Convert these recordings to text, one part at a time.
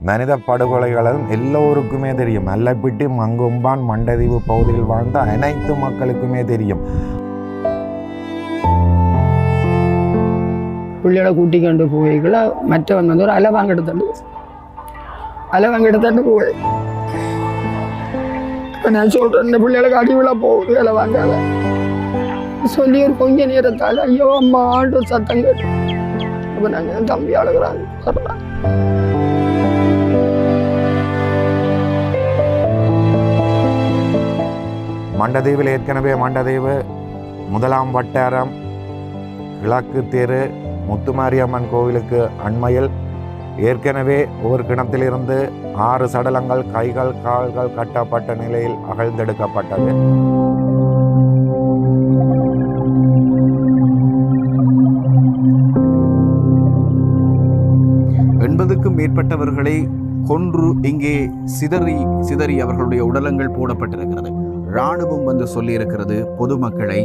மனித படுகொலைகளும் எல்லோருக்குமே தெரியும். அல்லப்பிட்டி, மங்கும்பான், மண்டதீவு பகுதியில் வாழ்ந்த அனைத்து மக்களுக்குமே தெரியும். பிள்ளைகளை கூட்டி கொண்டு போய்கள மற்றவன் வந்து ஒரு அலை வாங்கிட்டு போய் நான் சொல்கிறேன், இந்த பிள்ளைகளுக்கு அடி விழா போகுது அலை வாங்காத சொல்லி ஒரு கொஞ்ச நேரத்தால் ஐயோ அம்மா ஆண்டு சத்தம் கேட்டு அப்போ நாங்கள் தம்பி அழுகிறாங்க சொல்கிறாங்க. மண்டதீவில் ஏற்கனவே மண்டதீவு 1ஆம் வட்டாரம் கிழக்கு தெரு முத்துமாரியம்மன் கோவிலுக்கு அண்மையில் ஏற்கனவே ஒரு கிணத்திலிருந்து 6 சடலங்கள் கைகள் கால்கள் கட்டப்பட்ட நிலையில் அகழ்ந்தெடுக்கப்பட்டது. எண்பதுக்கும் மேற்பட்டவர்களை கொன்று இங்கே சிதறி அவர்களுடைய உடலங்கள் போடப்பட்டிருக்கிறது. இராணுவம் வந்து சொல்லியிருக்கிறது பொதுமக்களை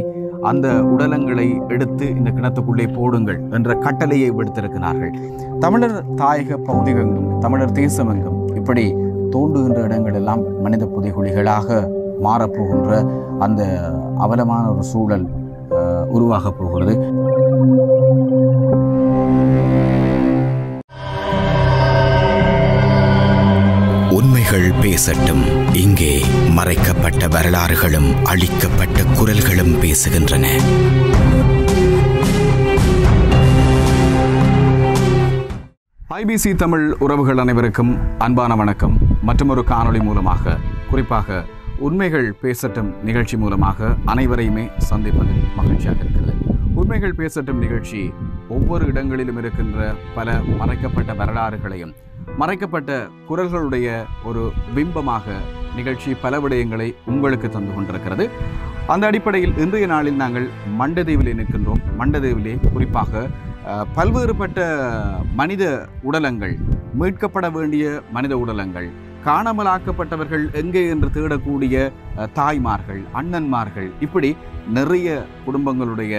அந்த உடலங்களை எடுத்து இந்த கிணத்துக்குள்ளே போடுங்கள் என்ற கட்டளையை விடுத்திருக்கிறார்கள். தமிழர் தாயக பகுதியெங்கும் தமிழர் தேசமெங்கும் இப்படி தோண்டுகின்ற இடங்கள் எல்லாம் மனித புதைகுழிகளாக மாறப்போகின்ற அந்த அவலமான ஒரு சூழல் உருவாக போகிறது. உண்மைகள் பேசட்டும். இங்கே மறைக்கப்பட்ட வரலாறுகளும் அழிக்கப்பட்ட குரல்களும் பேசுகின்றன. ஐபிசி தமிழ் உறவுகள் அனைவருக்கும் அன்பான வணக்கம். மற்றொரு காணொளி மூலமாக, குறிப்பாக உண்மைகள் பேசட்டும் நிகழ்ச்சி மூலமாக அனைவரையுமே சந்திப்பதில் மகிழ்ச்சியாக இருக்கிறது. உண்மைகள் பேசட்டும் நிகழ்ச்சி ஒவ்வொரு இடங்களிலும் இருக்கின்ற பல மறைக்கப்பட்ட வரலாறுகளையும் மறைக்கப்பட்ட குரல்களுடைய ஒரு பிம்பமாக நிகழ்ச்சி பல விடயங்களை உங்களுக்கு தந்து கொண்டிருக்கிறது. அந்த அடிப்படையில் இன்றைய நாளில் நாங்கள் மண்டதீவிலே நிற்கின்றோம். மண்டதீவிலே குறிப்பாக பல்வேறுபட்ட மனித உடலங்கள், மீட்கப்பட வேண்டிய மனித உடலங்கள், காணாமலாக்கப்பட்டவர்கள் எங்கே என்று தேடக்கூடிய தாய்மார்கள், அண்ணன்மார்கள், இப்படி நிறைய குடும்பங்களுடைய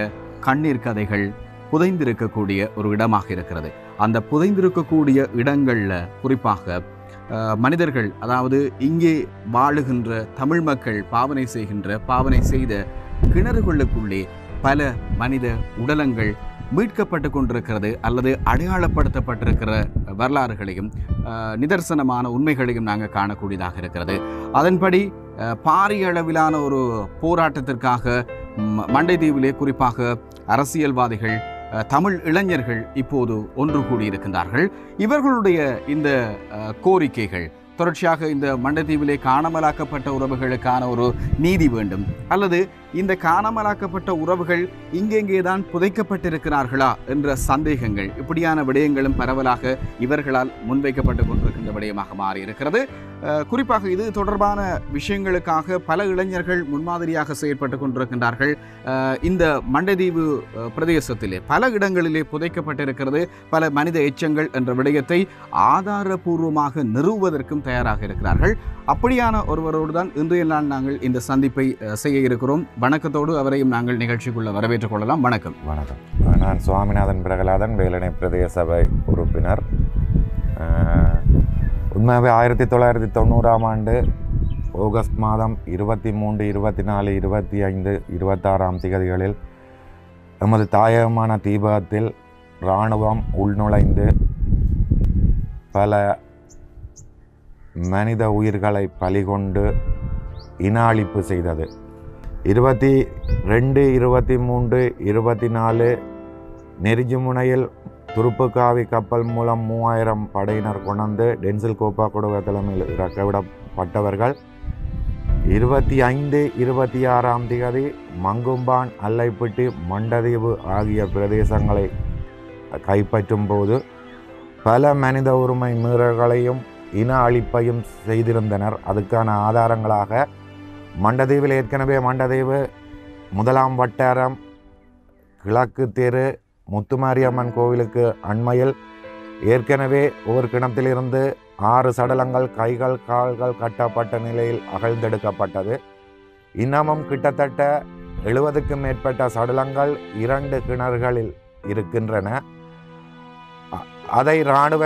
கண்ணீர் கதைகள் புதைந்திருக்கக்கூடிய ஒரு இடமாக இருக்கிறது. அந்த புதைந்திருக்கக்கூடிய இடங்களில் குறிப்பாக மனிதர்கள், அதாவது இங்கே வாழுகின்ற தமிழ் மக்கள் பாவனை செய்த கிணறுகளுக்குள்ளே பல மனித உடலங்கள் மீட்கப்பட்டு கொண்டிருக்கிறது அல்லது அடையாளப்படுத்தப்பட்டிருக்கிற வரலாறுகளையும் நிதர்சனமான உண்மைகளையும் நாங்கள் காணக்கூடியதாக இருக்கிறது. அதன்படி பாரிய அளவிலான ஒரு போராட்டத்திற்காக மண்டைதீவிலே குறிப்பாக அரசியல்வாதிகள், தமிழ் இளைஞர்கள் இப்போது ஒன்று கூடியிருக்கின்றார்கள். இவர்களுடைய இந்த கோரிக்கைகள் தொடர்ச்சியாக இந்த மண்டதீவிலே காணாமலாக்கப்பட்ட உறவுகளுக்கான ஒரு நீதி வேண்டும், அல்லது இந்த காணாமலாக்கப்பட்ட உறவுகள் இங்கெங்கேதான் புதைக்கப்பட்டிருக்கிறார்களா என்ற சந்தேகங்கள், இப்படியான விடயங்களும் பரவலாக இவர்களால் முன்வைக்கப்பட்டு கொண்டிருக்கின்ற விடயமாக மாறியிருக்கிறது. குறிப்பாக இது தொடர்பான விஷயங்களுக்காக பல இளைஞர்கள் முன்மாதிரியாக செயற்பட்டு கொண்டிருக்கின்றார்கள். இந்த மண்டதீவு பிரதேசத்திலே பல இடங்களிலே புதைக்கப்பட்டிருக்கிறது பல மனித எச்சங்கள் என்ற விடயத்தை ஆதாரபூர்வமாக நிறுவுவதற்கும் தயாராக இருக்கிறார்கள். அப்படியான ஒருவரோடு தான் இன்றைய நாள் நாங்கள் இந்த சந்திப்பை செய்ய இருக்கிறோம். வணக்கத்தோடு அவரையும் நாங்கள் நிகழ்ச்சிக்குள்ள வரவேற்றுக் கொள்ளலாம். வணக்கம். வணக்கம். நான் சுவாமிநாதன் பிரகலாதன், வேலணை பிரதேச சபை உறுப்பினர். உண்மையாகவே 1990ஆம் ஆண்டு ஆகஸ்ட் மாதம் 23, 24, 25, 26ஆம் திகதிகளில் நமது தாயகமான தீபகத்தில் இராணுவம் உள்நுழைந்து பல மனித உயிர்களை பலிகொண்டு இன அழிப்பு செய்தது. 22, 23, 24 நெருஞ்சிமுனையில் துருப்புக்காவி கப்பல் மூலம் 3000 படையினர் கொண்டு டென்சில் கோப்பா கொடுவ தலைமையில் இறக்கவிடப்பட்டவர்கள் 25, 26ஆம் திகதி மங்கும்பான், அல்லைப்பிட்டி, மண்டதீவு ஆகிய பிரதேசங்களை கைப்பற்றும் போது பல மனித உரிமை மீறல்களையும் இன அழிப்பையும் செய்திருந்தனர். அதுக்கான ஆதாரங்களாக மண்டதீவில் ஏற்கனவே மண்டதீவு 1ஆம் வட்டாரம் கிழக்கு தெரு முத்துமாரியம்மன் கோவிலுக்கு அண்மையில் ஏற்கனவே ஒரு கிணத்திலிருந்து 6 சடலங்கள் கைகள் கால்கள் கட்டப்பட்ட நிலையில் அகழ்ந்தெடுக்கப்பட்டது. இன்னமும் கிட்டத்தட்ட 70க்கும் மேற்பட்ட சடலங்கள் 2 கிணறுகளில் இருக்கின்றன. அதை இராணுவ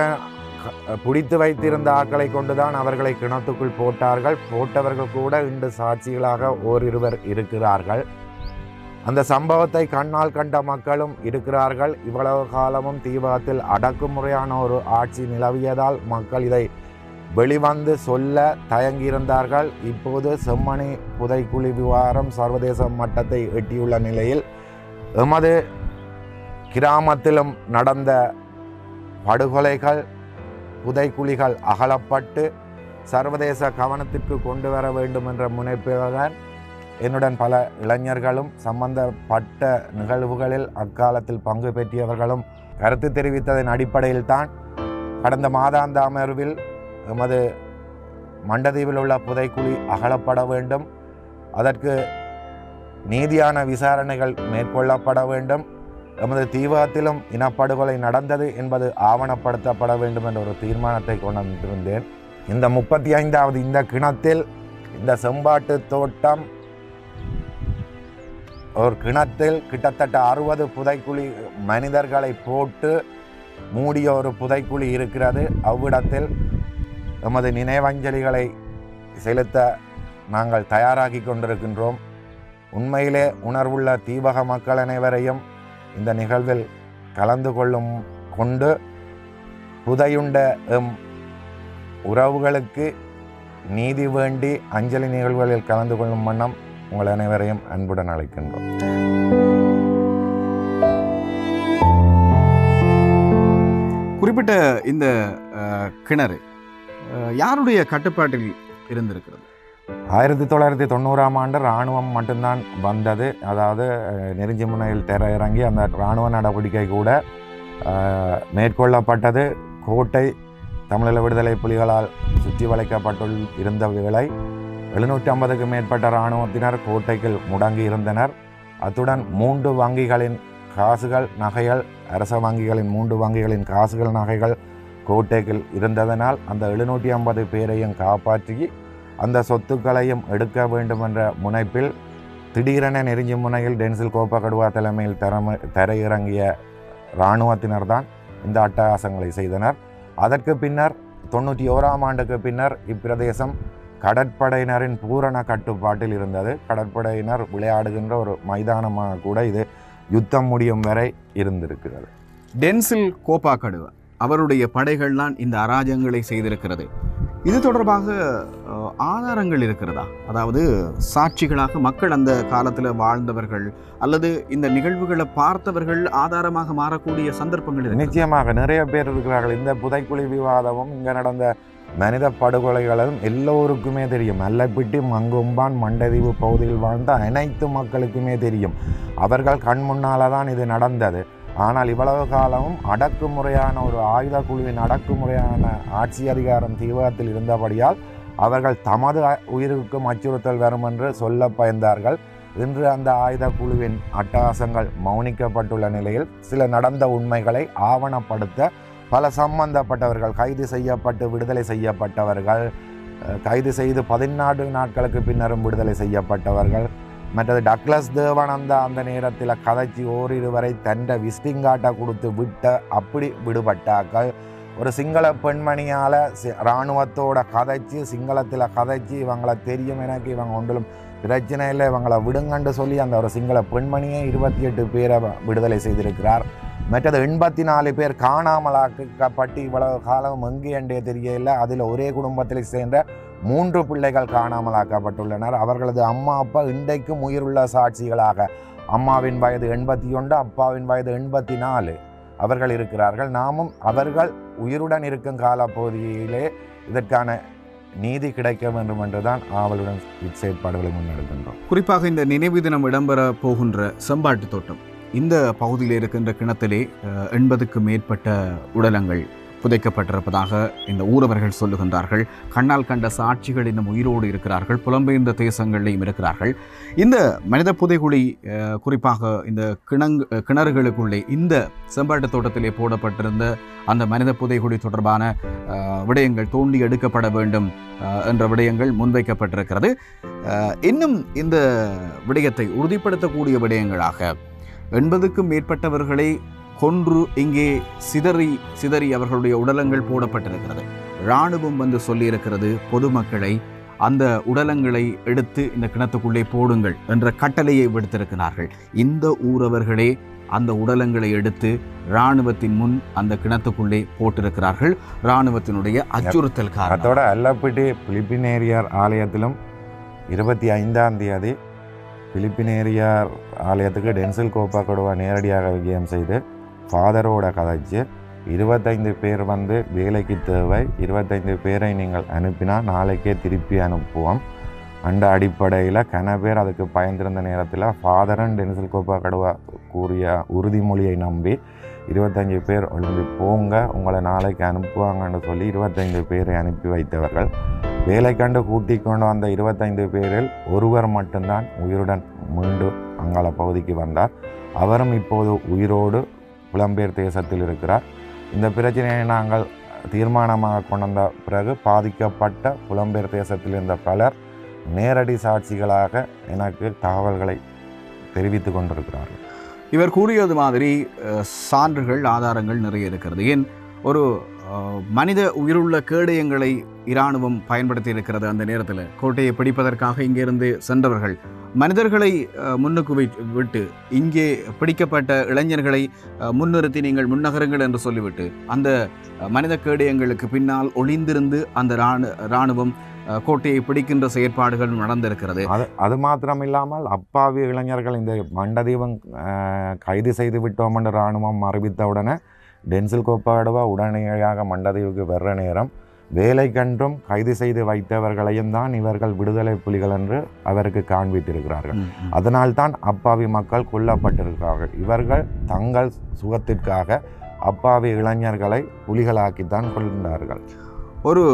பிடித்து வைத்திருந்த ஆட்களை கொண்டுதான் அவர்களை கிணத்துக்குள் போட்டார்கள். போட்டவர்கள் கூட இன்று சாட்சிகளாக ஓரிருவர் இருக்கிறார்கள். அந்த சம்பவத்தை கண்ணால் கண்ட மக்களும் இருக்கிறார்கள். இவ்வளவு காலமும் தீபகத்தில் அடக்குமுறையான ஒரு ஆட்சி நிலவியதால் மக்கள் இதை வெளிவந்து சொல்ல தயங்கியிருந்தார்கள். இப்போது செம்மணி புதைக்குழி விவகாரம் சர்வதேச மட்டத்தை எட்டியுள்ள நிலையில் எமது கிராமத்திலும் நடந்த படுகொலைகள், புதைக்குழிகள் அகலப்பட்டு சர்வதேச கவனத்திற்கு கொண்டு வர வேண்டும் என்ற முனைப்புடன் என்னுடன் பல இளைஞர்களும் சம்பந்தப்பட்ட நிகழ்வுகளில் அக்காலத்தில் பங்கு பெற்றியவர்களும் கருத்து தெரிவித்ததன் அடிப்படையில் தான் கடந்த மாதாந்த அமர்வில் எமது மண்டதீவில் உள்ள புதைக்குழி அகலப்பட வேண்டும், அதற்கு நீதியான விசாரணைகள் மேற்கொள்ளப்பட வேண்டும், எமது தீபகத்திலும் இனப்படுகொலை நடந்தது என்பது ஆவணப்படுத்தப்பட வேண்டும் என்ற ஒரு தீர்மானத்தை கொண்டிருந்தேன். இந்த 35வது இந்த கிணத்தில் இந்த செம்பாட்டு தோட்டம் ஒரு கிணத்தில் கிட்டத்தட்ட 60 புதைக்குழி மனிதர்களை போட்டு மூடிய ஒரு புதைக்குழி இருக்கிறது. அவ்விடத்தில் எமது நினைவஞ்சலிகளை செலுத்த நாங்கள் தயாராகி கொண்டிருக்கின்றோம். உண்மையிலே உணர்வுள்ள தீபக மக்கள் அனைவரையும் இந்த நிகழ்வில் கலந்து கொண்டு புதையுண்ட எம் உறவுகளுக்கு நீதி வேண்டி அஞ்சலி நிகழ்வுகளில் கலந்து கொள்ளும் வண்ணம் உங்கள் அனைவரையும் அன்புடன் அழைக்கின்றோம். குறிப்பிட்ட இந்த கிணறு யாருடைய கட்டுப்பாட்டில் இருந்திருக்கிறது? 1990ஆம் ஆண்டு இராணுவம் மட்டும்தான் வந்தது. அதாவது நெருஞ்சிமுனையில் இறங்கி அந்த இராணுவ நடவடிக்கை கூட மேற்கொள்ளப்பட்டது. கோட்டை தமிழீழ விடுதலை புலிகளால் சுற்றி வளைக்கப்பட்டிருந்த வேளை 750க்கும் மேற்பட்ட இராணுவத்தினர் கோட்டைக்குள் முடங்கி இருந்தனர். அத்துடன் 3 வங்கிகளின் காசுகள் நகைகள், அரச வங்கிகளின் 3 வங்கிகளின் காசுகள் நகைகள் கோட்டைக்குள் இருந்ததனால் அந்த 750 பேரையும் காப்பாற்றி அந்த சொத்துக்களையும் எடுக்க வேண்டும் என்ற முனைப்பில் திடீரென நெருஞ்சி முனையில் டென்சில் கோப்பகடுவா தலைமையில் தரையிறங்கிய இராணுவத்தினர் தான் இந்த அட்டகாசங்களை செய்தனர். அதற்கு பின்னர் 91ஆம் ஆண்டுக்கு பின்னர் இப்பிரதேசம் கடற்படையினரின் பூரண கட்டுப்பாட்டில் இருந்தது. கடற்படையினர் விளையாடுகின்ற ஒரு மைதானமாக கூட இது யுத்தம் முடியும் வரை இருந்திருக்கிறது. டென்சில் கோப்பாகடுவா அவருடைய படைகள்லாம் இந்த அராஜகங்களை செய்திருக்கிறது. இது தொடர்பாக ஆதாரங்கள் இருக்கிறதா? அதாவது சாட்சிகளாக மக்கள் அந்த காலத்தில் வாழ்ந்தவர்கள் அல்லது இந்த நிகழ்வுகளை பார்த்தவர்கள் ஆதாரமாக மாறக்கூடிய சந்தர்ப்பங்கள் நிச்சயமாக நிறைய பேர் இருக்கிறார்கள். இந்த புதைக்குழி விவாதமும் இங்கே நடந்த மனித படுகொலைகளும் எல்லோருக்குமே தெரியும். அல்லப்பிட்டி, மங்கும்பான், மண்டதீவு பகுதியில் வாழ்ந்த அனைத்து மக்களுக்குமே தெரியும். அவர்கள் கண் முன்னால் தான் இது நடந்தது. ஆனால் இவ்வளவு காலமும் அடக்குமுறையான ஒரு ஆயுத குழுவின் அடக்குமுறையான ஆட்சி அதிகாரம் தீவிரத்தில் இருந்தபடியால் அவர்கள் தமது உயிருக்கும் அச்சுறுத்தல் வரும் என்று சொல்ல பயந்தார்கள். இன்று அந்த ஆயுத குழுவின் அட்டகாசங்கள் மௌனிக்கப்பட்டுள்ள நிலையில் சில நடந்த உண்மைகளை ஆவணப்படுத்த பல சம்பந்தப்பட்டவர்கள் கைது செய்யப்பட்டு விடுதலை செய்யப்பட்டவர்கள், கைது செய்து 14 நாட்களுக்கு பின்னரும் விடுதலை செய்யப்பட்டவர்கள், மற்றது டக்ளஸ் தேவானந்தா அந்த நேரத்தில் கதைச்சி ஓரிருவரை தண்டை விஸ்டிங்காட்டை கொடுத்து விட்ட அப்படி விடுபட்டாக்கள், ஒரு சிங்கள பெண்மணியால் இராணுவத்தோட கதைச்சி சிங்களத்தில் கதைச்சி இவங்களை தெரியும் எனக்கு இவங்க ஒன்றிலும் பிரச்சனை இல்லை இவங்களை விடுங்கன்னு சொல்லி அந்த ஒரு சிங்கள பெண்மணியை 28 பேரை விடுதலை செய்திருக்கிறார். மற்றது 84 பேர் காணாமலாக்கப்பட்டு இவ்வளவு காலம் எங்கே தெரியல. அதில் ஒரே குடும்பத்தில் சேர்ந்த 3 பிள்ளைகள் காணாமலாக்கப்பட்டுள்ளனர். அவர்களது அம்மா அப்பா இன்றைக்கும் உயிருள்ள சாட்சிகளாக, அம்மாவின் வயது 81, அப்பாவின் வயது 84 அவர்கள் இருக்கிறார்கள். நாமும் அவர்கள் உயிருடன் இருக்கும் காலப்பகுதியிலே இதற்கான நீதி கிடைக்க வேண்டும் என்றுதான் ஆவலுடன் செயற்பாடுகளை முன்னெடுக்கின்றோம். குறிப்பாக இந்த நினைவு தினம் இடம்பெற போகின்ற செம்பாட்டு தோட்டம் இந்த பகுதியில் இருக்கின்ற கிணத்திலே 80க்கும் மேற்பட்ட உடலங்கள் புதைக்கப்பட்டிருப்பதாக இந்த ஊரவர்கள் சொல்லுகின்றார்கள். கண்ணால் கண்ட சாட்சிகள் இன்னும் உயிரோடு இருக்கிறார்கள், புலம்பெயர்ந்த தேசங்களிலும் இருக்கிறார்கள். இந்த மனித புதைகுழி குறிப்பாக இந்த கிணறுகளுக்குள்ளே இந்த செம்பாட்டு தோட்டத்திலே போடப்பட்டிருந்த அந்த மனித புதைகுழி தொடர்பான விடயங்கள் தோண்டி எடுக்கப்பட வேண்டும் என்ற விடயங்கள் முன்வைக்கப்பட்டிருக்கிறது. இன்னும் இந்த விடயத்தை உறுதிப்படுத்தக்கூடிய விடயங்களாக 80க்கும் மேற்பட்டவர்களை கொன்று இங்கே சிதறி அவர்களுடைய உடலங்கள் போடப்பட்டிருக்கிறது. இராணுவம் வந்து சொல்லியிருக்கிறது பொதுமக்களை அந்த உடலங்களை எடுத்து இந்த கிணத்துக்குள்ளே போடுங்கள் என்ற கட்டளையை விடுத்திருக்கிறார்கள். இந்த ஊரவர்களே அந்த உடலங்களை எடுத்து இராணுவத்தின் முன் அந்த கிணத்துக்குள்ளே போட்டிருக்கிறார்கள். இராணுவத்தினுடைய அச்சுறுத்தல் காரணம். அதோட அல்லப்பிட்டி பிலிப்பினேரியார் ஆலயத்திலும் 25ஆம் தேதி பிலிப்பினேரியார் ஆலயத்துக்கு டென்சில் கோப்பாக்கடுவா நேரடியாக விஜயம் செய்து ஃபாதரோட கதைச்சு 25 பேர் வந்து வேலைக்கு தேவை, 25 பேரை நீங்கள் அனுப்பினா நாளைக்கே திருப்பி அனுப்புவோம். அந்த அடிப்படையில் கன பேர் அதுக்கு பயந்திருந்த நேரத்தில் ஃபாதரன் டென்சில் கோப்பாக்கடுவா கூறிய உறுதிமொழியை நம்பி 25 பேர் ஒழுங்கு போங்க, உங்களை நாளைக்கு அனுப்புவாங்கன்னு சொல்லி 25 பேரை அனுப்பி வைத்தவர்கள். வேலை கண்டு கூட்டி கொண்டு வந்த 25 பேரில் ஒருவர் மட்டும்தான் உயிருடன் மீண்டும் அங்காள பகுதிக்கு வந்தார். அவரும் இப்போது உயிரோடு புலம்பெயர் தேசத்தில் இருக்கிறார். இந்த பிரச்சனையை நாங்கள் தீர்மானமாக கொண்டு வந்த பிறகு பாதிக்கப்பட்ட புலம்பெயர் தேசத்தில் இருந்த பலர் நேரடி சாட்சிகளாக எனக்கு தகவல்களை தெரிவித்து கொண்டிருக்கிறார்கள். இவர் கூறியது மாதிரி சான்றுகள் ஆதாரங்கள் நிறைய இருக்கிறது. ஏன் ஒரு மனித உயிருள்ள கேடயங்களை இராணுவம் பயன்படுத்தி இருக்கிறது. அந்த நேரத்தில் கோட்டையை பிடிப்பதற்காக இங்கிருந்து சென்றவர்கள் மனிதர்களை முன்னுக்கு விட்டு இங்கே பிடிக்கப்பட்ட இளைஞர்களை முன்னிறுத்தி நீங்கள் முன்னகருங்கள் என்று சொல்லிவிட்டு அந்த மனித கேடயங்களுக்கு பின்னால் ஒளிந்திருந்து அந்த இராணுவம் கோட்டையை பிடிக்கின்ற செயற்பாடுகள் நடந்திருக்கிறது. அது மாத்திரம் இல்லாமல் அப்பாவி இளைஞர்கள் இந்த மண்டதீபம் கைது செய்து விட்டோம் என்று இராணுவம் அறிவித்தவுடனே டென்சில் கோப்பாக்கடுவா உடனடியாக மண்டதீவுக்கு வர்ற நேரம் வேலை கன்றும் கைது செய்து வைத்தவர்களையும் தான் இவர்கள் விடுதலை புலிகள் என்று அவருக்கு காண்பித்திருக்கிறார்கள். அதனால்தான் அப்பாவி மக்கள் கொல்லப்பட்டிருக்கிறார்கள். இவர்கள் தங்கள் சுகத்திற்காக அப்பாவி இளைஞர்களை புலிகளாக்கித்தான் கொண்டார்கள். ஒரு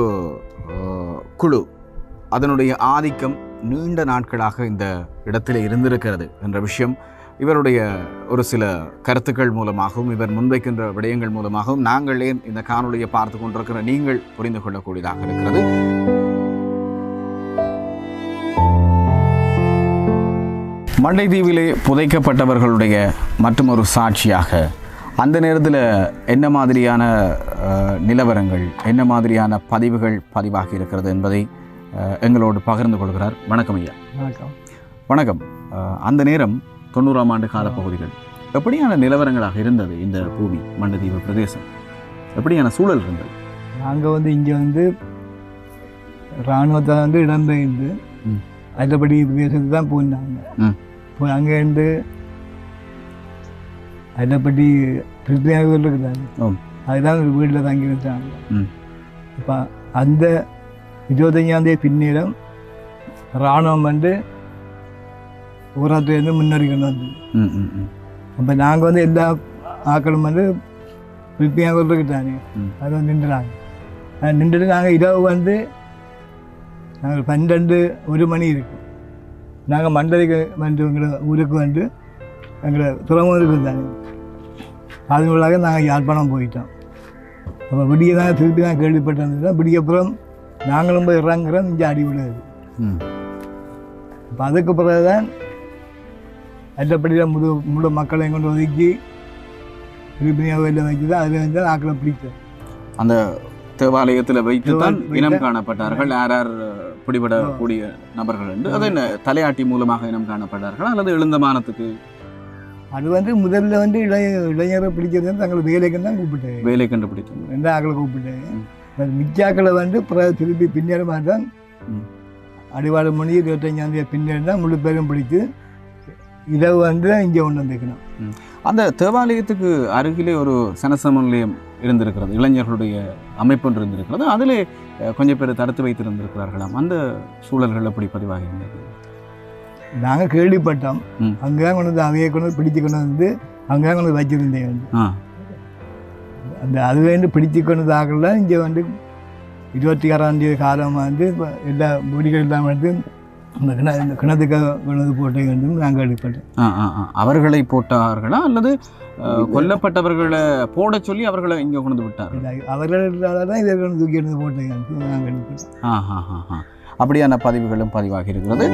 குழு அதனுடைய ஆதிக்கம் நீண்ட நாட்களாக இந்த இடத்தில் இருந்திருக்கிறது என்ற விஷயம் இவருடைய ஒரு சில கருத்துக்கள் மூலமாகவும் இவர் முன்வைக்கின்ற விடயங்கள் மூலமாகவும் நாங்கள் ஏன் இந்த காணொலியை பார்த்து கொண்டிருக்கிற நீங்கள் புரிந்து கொள்ளக்கூடியதாக இருக்கிறது. மண்டைதீவிலே புதைக்கப்பட்டவர்களுடைய மற்றும் ஒரு சாட்சியாக அந்த நேரத்தில் என்ன மாதிரியான நிலவரங்கள் என்ன மாதிரியான பதிவுகள் பதிவாகி இருக்கிறது என்பதை எங்களோடு பகிர்ந்து கொள்கிறார். வணக்கம் ஐயா. வணக்கம். வணக்கம். அந்த நேரம் 90ஆம் ஆண்டு காலப்பகுதிகள் எப்படியான நிலவரங்களாக இருந்தது? இந்த பூமி மண்டதீவு பிரதேசம் எப்படியான சூழல் இருந்தது? நாங்கள் வந்து இங்கே வந்து இராணுவத்தை வந்து இடம்பெயர்ந்து அதுபடி பிரதேசத்துக்கு தான் போயிருந்தாங்க. போய் அங்கேருந்து அதுபடி பிரித்தியாவில் இருக்குதாங்க, அதுதான் ஒரு வீட்டில் தங்கி வச்சாங்க. இப்போ அந்த 25ஆம் தேதி பின்னேரம் இராணுவம் வந்து ஊராத்துலேருந்து முன்னறிக்கணும் வந்து. அப்போ நாங்கள் வந்து எல்லா ஆக்களும் வந்து பிரித்தியாக இருக்கிட்டாங்க. அது வந்து நின்றுறாங்க. நின்றுட்டு நாங்கள் இரவு வந்து நாங்கள் 12-1 மணி இருக்கு. நாங்கள் மண்டலிக்கு வந்து எங்களை ஊருக்கு வந்து எங்களை துறைமுகத்துக்கு இருந்தாங்க. அதனால நாங்கள் யாழ்ப்பாணம் போயிட்டோம். அப்போ விடிய தான் திருப்பி தான் கேள்விப்பட்டிருந்தோம். விடியப்புறம் நாங்களும் போய் இறங்குறோம், இங்கே அடி விடுது. இப்போ அதுக்கு பிறகு தான் எல்லாப்படியில் முழு மக்களையும் கொண்டு ஒதுக்கி திருப்பியாக வெளில வைத்து தான் அதில் வந்து ஆக்களை பிடிக்கும். அந்த தேவாலயத்தில் வைத்து தான் இனம் காணப்பட்டார்கள். யார் யார் பிடிபடக்கூடிய நபர்கள் என்று அது என்ன தலையாட்டி மூலமாக இனம் காணப்பட்டார்கள் அல்லது எழுந்தமானத்துக்கு? அது வந்து முதல்ல வந்து இளைஞரை பிடிக்கிறது தங்களை வேலைக்கு தான் கூப்பிட்டாங்க. வேலை கண்டுபிடித்தாங்க. 2 ஆக்களை கூப்பிட்டாங்க. மிச்சாக்களை வந்து திருப்பி பின்னேறமாக தான் அடிவாடு மணி 25ஆம் தேதி பின்னேறி தான் முழு பேரும் பிடித்து இரவு வந்து இங்கே கொண்டு வந்துக்கணும். அந்த தேவாலயத்துக்கு அருகிலே ஒரு சனசம நிலையம் இருந்திருக்கிறது, இளைஞர்களுடைய அமைப்பு இருந்திருக்கிறது. அதிலே கொஞ்சம் பேர் தடுத்து வைத்திருந்திருக்கிறார்களாம். அந்த சூழல்கள் எப்படி பதிவாக இருந்தது? நாங்கள் கேள்விப்பட்டோம். அங்கே தான் கொண்டு வந்து அவையை கொண்டு பிடிச்சு கொண்டு வந்து அங்கே தான் கொண்டு வச்சிருந்தேன். அந்த அது வந்து பிடிச்சு கொண்டு ஆகல இங்கே வந்து 26ஆம் தேதி காலமாக வந்து எல்லா வீடுகள் எல்லாம் வந்து இந்த கிணத்துக்கு கொண்டு போட்டே வந்து நாங்கள் கேள்விப்பட்டோம். அவர்களை போட்டார்களா அல்லது கொல்லப்பட்டவர்களை போட சொல்லி அவர்களை இங்கே கொண்டு விட்டார்கள்? அவர்களால் தான் இதை கொண்டு தூக்கி எடுத்து போட்டேங்க நாங்கள் கேள்விப்பட்டோம். அப்படியான பதிவுகளும் பதிவாகி இருக்கிறது.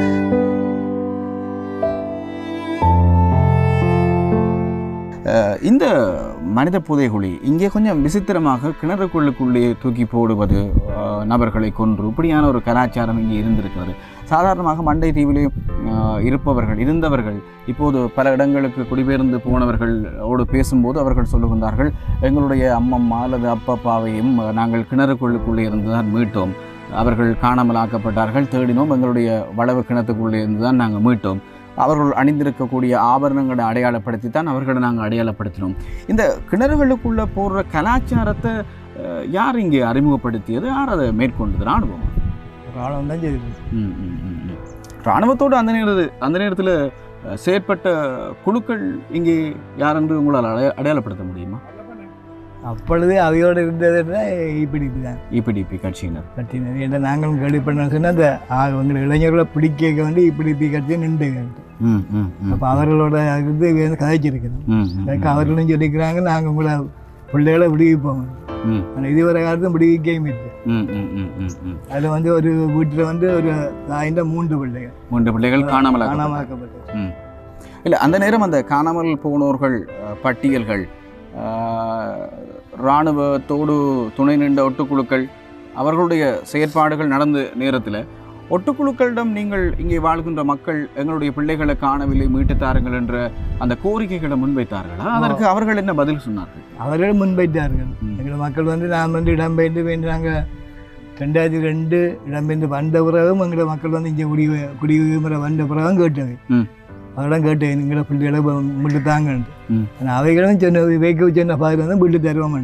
இந்த மனித புதைகுழி இங்கே கொஞ்சம் விசித்திரமாக கிணறுக்குள்ளுக்குள்ளே தூக்கி போடுவது, நபர்களை கொன்று, இப்படியான ஒரு கலாச்சாரம் இங்கே இருந்திருக்கிறது. சாதாரணமாக மண்டை தீவிலே இருந்தவர்கள் இப்போது பல இடங்களுக்கு குடிபெயர்ந்து போனவர்களோடு பேசும்போது அவர்கள் சொல்லுகின்றார்கள், எங்களுடைய அம்மம்மா அல்லது அப்பப்பாவையும் நாங்கள் கிணறுக்குள்ளுக்குள்ளே இருந்து தான் மீட்டோம், அவர்கள் காணாமல் ஆக்கப்பட்டார்கள், தேடினோம், எங்களுடைய வளவு கிணத்துக்குள்ளே இருந்து தான் நாங்கள் மீட்டோம், அவர்கள் அணிந்திருக்கக்கூடிய ஆபரணங்களை அடையாளப்படுத்தி தான் அவர்களை நாங்கள் அடையாளப்படுத்தினோம். இந்த கிணறுகளுக்குள்ளே போடுற கலாச்சாரத்தை யார் இங்கே அறிமுகப்படுத்தியது, யார் அதை மேற்கொண்டது? இராணுவம். இராணுவம் தான் செய்யுது. இராணுவத்தோடு அந்த நேரத்தில் செயற்பட்ட குழுக்கள் இங்கே யாரென்று உங்களால் அடையாளப்படுத்த முடியுமா? அப்பொழுது அவையோடு இருந்ததுன்னா இபிடிபி தான். இபிடிபி கட்சியினர் ஏன்னா நாங்களும் கேள்விப்பட்டோம் சொன்னால் அந்த எங்களை இளைஞர்களை பிடிக்க வந்து இபிடிபி கட்சியை நின்று. அப்போ அவர்களோட இருந்து கதைச்சிருக்கிறோம். அவர்களும் சொல்லிக்கிறாங்க, நாங்கள் உங்களை பிள்ளைகளை விடுவிப்போம். ஆனால் இதுவரை காலத்தும் விடுவிக்கையும் இல்லை. அதில் வந்து ஒரு வீட்டில் வந்து ஒரு 3 பிள்ளைகள் காணாமலாக்கப்பட்டது. இல்லை, அந்த நேரம் அந்த காணாமல் போனோர்கள் பட்டியல்கள், இராணுவத்தோடு துணை நின்ற ஒட்டுக்குழுக்கள், அவர்களுடைய செயற்பாடுகள் நடந்த நேரத்தில் ஒட்டுக்குழுக்களிடம் நீங்கள் இங்கே வாழ்கின்ற மக்கள் எங்களுடைய பிள்ளைகளை காணவில்லை, மீட்டுத்தாருங்கள் என்ற அந்த கோரிக்கைகளை முன்வைத்தார்களா? அதற்கு அவர்கள் என்ன பதில் சொன்னார்கள்? அவர்கள் முன்வைத்தார்கள். எங்கள் மக்கள் வந்து நான் வந்து இடம்பெயர்ந்து வேண்டாங்க 2002 இடம்பெயர்ந்து வந்த பிறகும் எங்களோட மக்கள் வந்து இங்கே குடியுரிமை வந்த பிறகும் கேட்டது. அவரிடம் கேட்டேன், எங்களை பிள்ளைகளை வீட்டு தாங்கன்ட்டு. ஆனால் அவைகளும் சொன்ன பாதில் வந்து வீட்டு தருவோம்.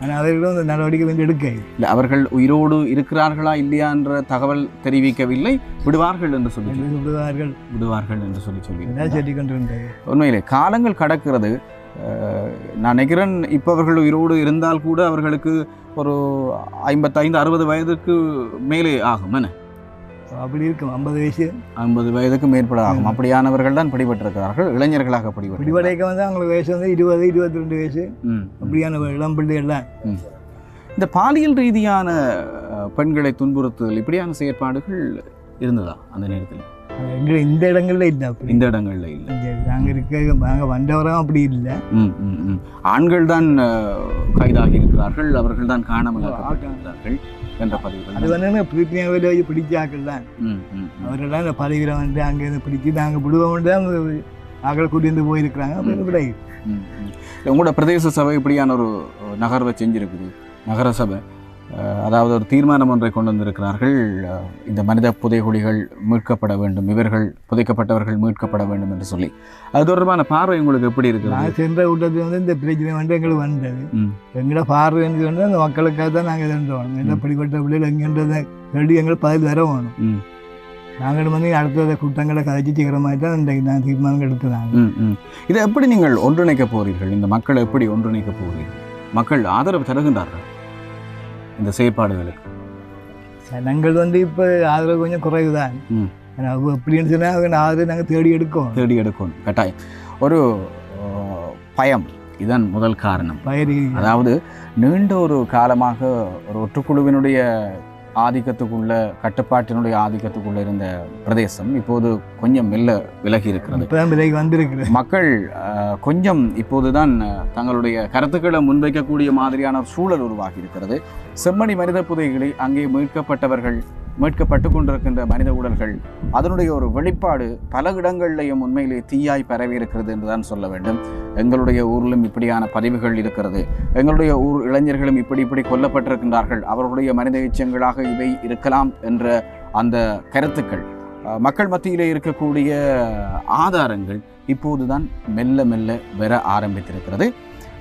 ஆனால் அவைகளும் அந்த நடவடிக்கை வந்து எடுக்க இல்லை. அவர்கள் உயிரோடு இருக்கிறார்களா இல்லையா என்ற தகவல் தெரிவிக்கவில்லை. விடுவார்கள் என்று சொல்லி கொண்டிருந்தது. உண்மையிலே காலங்கள் கடக்கிறது. நான் நினைக்கிறேன் இப்போ அவர்கள் உயிரோடு இருந்தால் கூட அவர்களுக்கு ஒரு 55-60 வயதுக்கு மேலே ஆகும். என்ன அப்படி இருக்கும், 50 வயதுக்கு மேற்பட ஆகும். அப்படியானவர்கள் தான் பிடிபட்டிருக்கிறார்கள், இளைஞர்களாக பிடிபடைக்க வந்து அவங்களுக்கு வயசு வந்து 20-22 வயசு. அப்படியான இளம் பிள்ளைகள்லாம். இந்த பாலியல் ரீதியான பெண்களை துன்புறுத்துதல், இப்படியான செயற்பாடுகள் இருந்ததா அந்த நேரத்தில்? இந்த இடங்கள்ல இல்லை. இந்த இடங்கள்ல இல்லை. நாங்கள் வந்தவரும் அப்படி இல்லை. ஆண்கள் தான் கைதாகி இருக்கிறார்கள், அவர்கள் தான் காணாமல் ஆக்கப்பட்டிருக்கிறார்கள் என்ற பதிவு. அது வந்து பிரிப்பியாவில் வச்சு பிடிச்சாக்கள் தான். அவரெல்லாம் இந்த பதவியில் வந்து அங்கேருந்து பிடிச்சி நாங்கள் விடுவோம் தான் ஆக்கள் கூட்டிருந்து போயிருக்கிறாங்க. அப்படி உங்களோட பிரதேச சபை இப்படியான ஒரு நகர்வை செஞ்சிருக்குது. நகர சபை அதாவது ஒரு தீர்மானம் ஒன்றை கொண்டு வந்திருக்கிறார்கள். இந்த மனித புதைகுழிகள் மீட்கப்பட வேண்டும், இவர்கள் புதைக்கப்பட்டவர்கள் மீட்கப்பட வேண்டும் என்று சொல்லி. அது தொடர்பான பார்வை உங்களுக்கு எப்படி இருக்குது? நான் சென்ற கூட்டத்தில் வந்து இந்த பிரச்சனை வந்து எங்களுக்கு வந்தது. எங்களோட பார்வை என்று வந்து அந்த மக்களுக்காக தான் நாங்கள் எதிர்ந்தோம். என்ன படிப்பட்ட பிள்ளைகள் எங்கன்றதை சொல்லி எங்களை பதில் தர வேணும். நாங்கள் வந்து அடுத்த கூட்டங்களை கதைச்சி சீக்கிரமாக தான் நான் தீர்மானம் எடுத்துனாங்க. இதை எப்படி நீங்கள் ஒன்றிணைக்க போகிறீர்கள்? இந்த மக்களை எப்படி ஒன்றிணைக்க போகிறீர்கள்? மக்கள் ஆதரவு தருகின்றார்கள் இந்த செயற்பாடுகளுக்கு? நாங்கள் வந்து இப்போ ஆதரவு கொஞ்சம் குறைவு தான். எப்படின்னு சொன்னால் ஆதரவு நாங்கள் தேடி எடுக்கணும். கட்டாயம். ஒரு பயம், இதுதான் முதல் காரணம். அதாவது நீண்ட ஒரு காலமாக ஒரு ஒற்றுக்குழுவினுடைய ஆதிக்கத்துக்குள்ள, கட்டுப்பாட்டினுடைய ஆதிக்கத்துக்குள்ள இருந்த பிரதேசம் இப்போது கொஞ்சம் மெல்ல விலகி இருக்கிறது. மக்கள் கொஞ்சம் இப்போதுதான் தங்களுடைய கருத்துக்களை முன்வைக்கக்கூடிய மாதிரியான சூழல் உருவாகி இருக்கிறது. செம்மணி மனித புதைகளை அங்கே மீட்கப்பட்டு கொண்டிருக்கின்ற மனித உடல்கள், அதனுடைய ஒரு வெளிப்பாடு பல இடங்கள்லையும் உண்மையிலே தீயாய் பரவி இருக்கிறது என்றுதான் சொல்ல வேண்டும். எங்களுடைய ஊரிலும் இப்படியான பதிவுகள் இருக்கிறது. எங்களுடைய ஊர் இளைஞர்களும் இப்படி கொல்லப்பட்டிருக்கின்றார்கள், அவர்களுடைய மனித எச்சங்களாக இவை இருக்கலாம் என்ற அந்த கருத்துக்கள், மக்கள் மத்தியிலே இருக்கக்கூடிய ஆதாரங்கள் இப்போதுதான் மெல்ல மெல்ல வர ஆரம்பித்திருக்கிறது.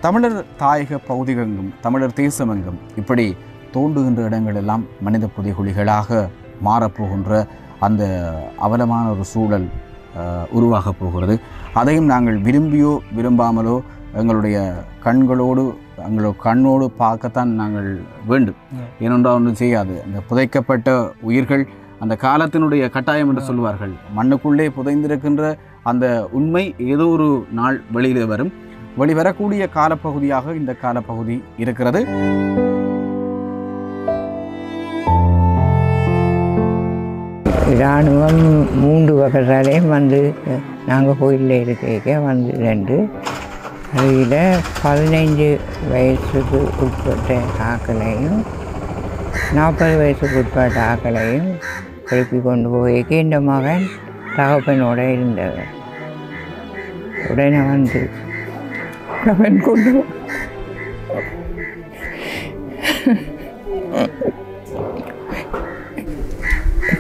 தமிழர் தாயக பகுதிகளும் தமிழர் தேசமெங்கும் இப்படி தோண்டுகின்ற இடங்கள் எல்லாம் மனித புதைகுழிகளாக மாறப்போகின்ற அந்த அவலமான ஒரு சூழல் உருவாகப் போகிறது. அதையும் நாங்கள் விரும்பியோ விரும்பாமலோ எங்களுடைய கண்ணோடு பார்க்கத்தான் நாங்கள் வேண்டும். ஏனென்றால் ஒன்றும் செய்யாது. அந்த புதைக்கப்பட்ட உயிர்கள் அந்த காலத்தினுடைய கட்டாயம் என்று சொல்வார்கள். மண்ணுக்குள்ளே புதைந்திருக்கின்ற அந்த உண்மை ஏதோ ஒரு நாள் வெளியில் வரும். வெளிவரக்கூடிய காலப்பகுதியாக இந்த காலப்பகுதி இருக்கிறது. இராணுவம் 3 வகையாலையும் வந்து நாங்கள் கோயிலில் இருக்க வந்து 2 அதில் 15 வயசுக்கு உட்பட்ட ஆக்களையும் 40 வயசுக்கு உட்பட்ட ஆக்களையும் எழுப்பி கொண்டு போய்க்கு இந்த மகன் தகப்பனோட இருந்தவர். உடனே வந்து அவன் கொண்டு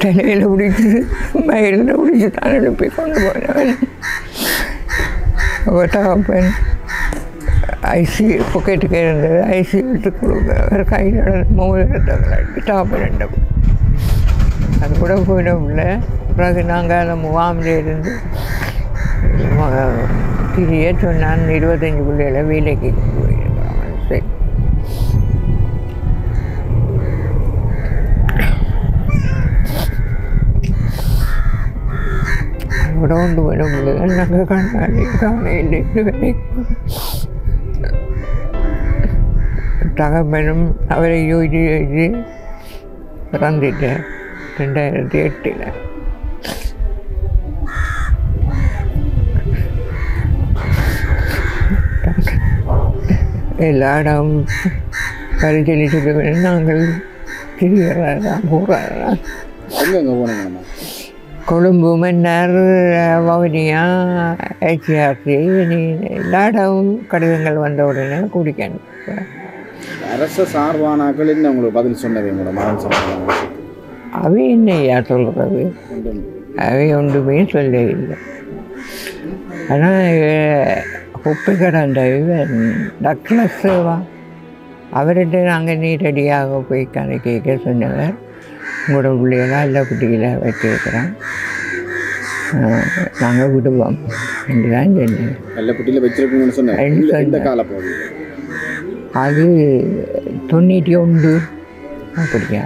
தலையில் பிடிச்சி மயிலில் பிடிச்சி தான் எழுப்பி கொண்டு போனவன். அவர் தகப்பன் ஐசி பொக்கெட்டுக்கு இருந்தது. ஐசி விட்டு கொடுக்க அவர் கையில் மூலத்தை தகப்பன் அது கூட போயிடல. பிறகு நாங்கள் அந்த முகாமில் இருந்து திரிய சொன்னான் 25 பிள்ளைகளை வேலைக்கு கொண்டு போயிருக்காங்க. சரி, அதோட கொண்டு போயிட முடியல. நாங்கள் காணையில் தகப்பனும் அவரை யோசிச்சு பிறந்துட்டேன் 2008. எல்லா இடம் பரிசீலிச்சுட்டு நாங்கள் திரியறதான் போகிறதான். கொழும்பு, மன்னார், வவுனியா, HRC எல்லா இடமும் கடிதங்கள் வந்த உடனே குடிக்கணும். அரசு சார்பானாக்கள் என்ன உங்களுக்கு பதில் சொன்னது? உங்களோட மகன் சொன்னாங்க அவை என்னையா சொல்கிறது? அவை ஒன்றுமே சொல்ல இல்லை. ஆனால் உப்பு கடந்த டாக்டர் சேவா அவர்கிட்ட நாங்கள் நேரடியாக போய் கதை கேட்க சொன்னவர், உங்களோட பிள்ளைகளாம் எல்லா குட்டிகளை வச்சுருக்கிறோம், நாங்கள் விடுவோம் என்று தான் சொன்னேன். எல்லா குட்டியில் வச்சிருக்கீங்கன்னு சொன்னேன். அது 91 அப்படியா?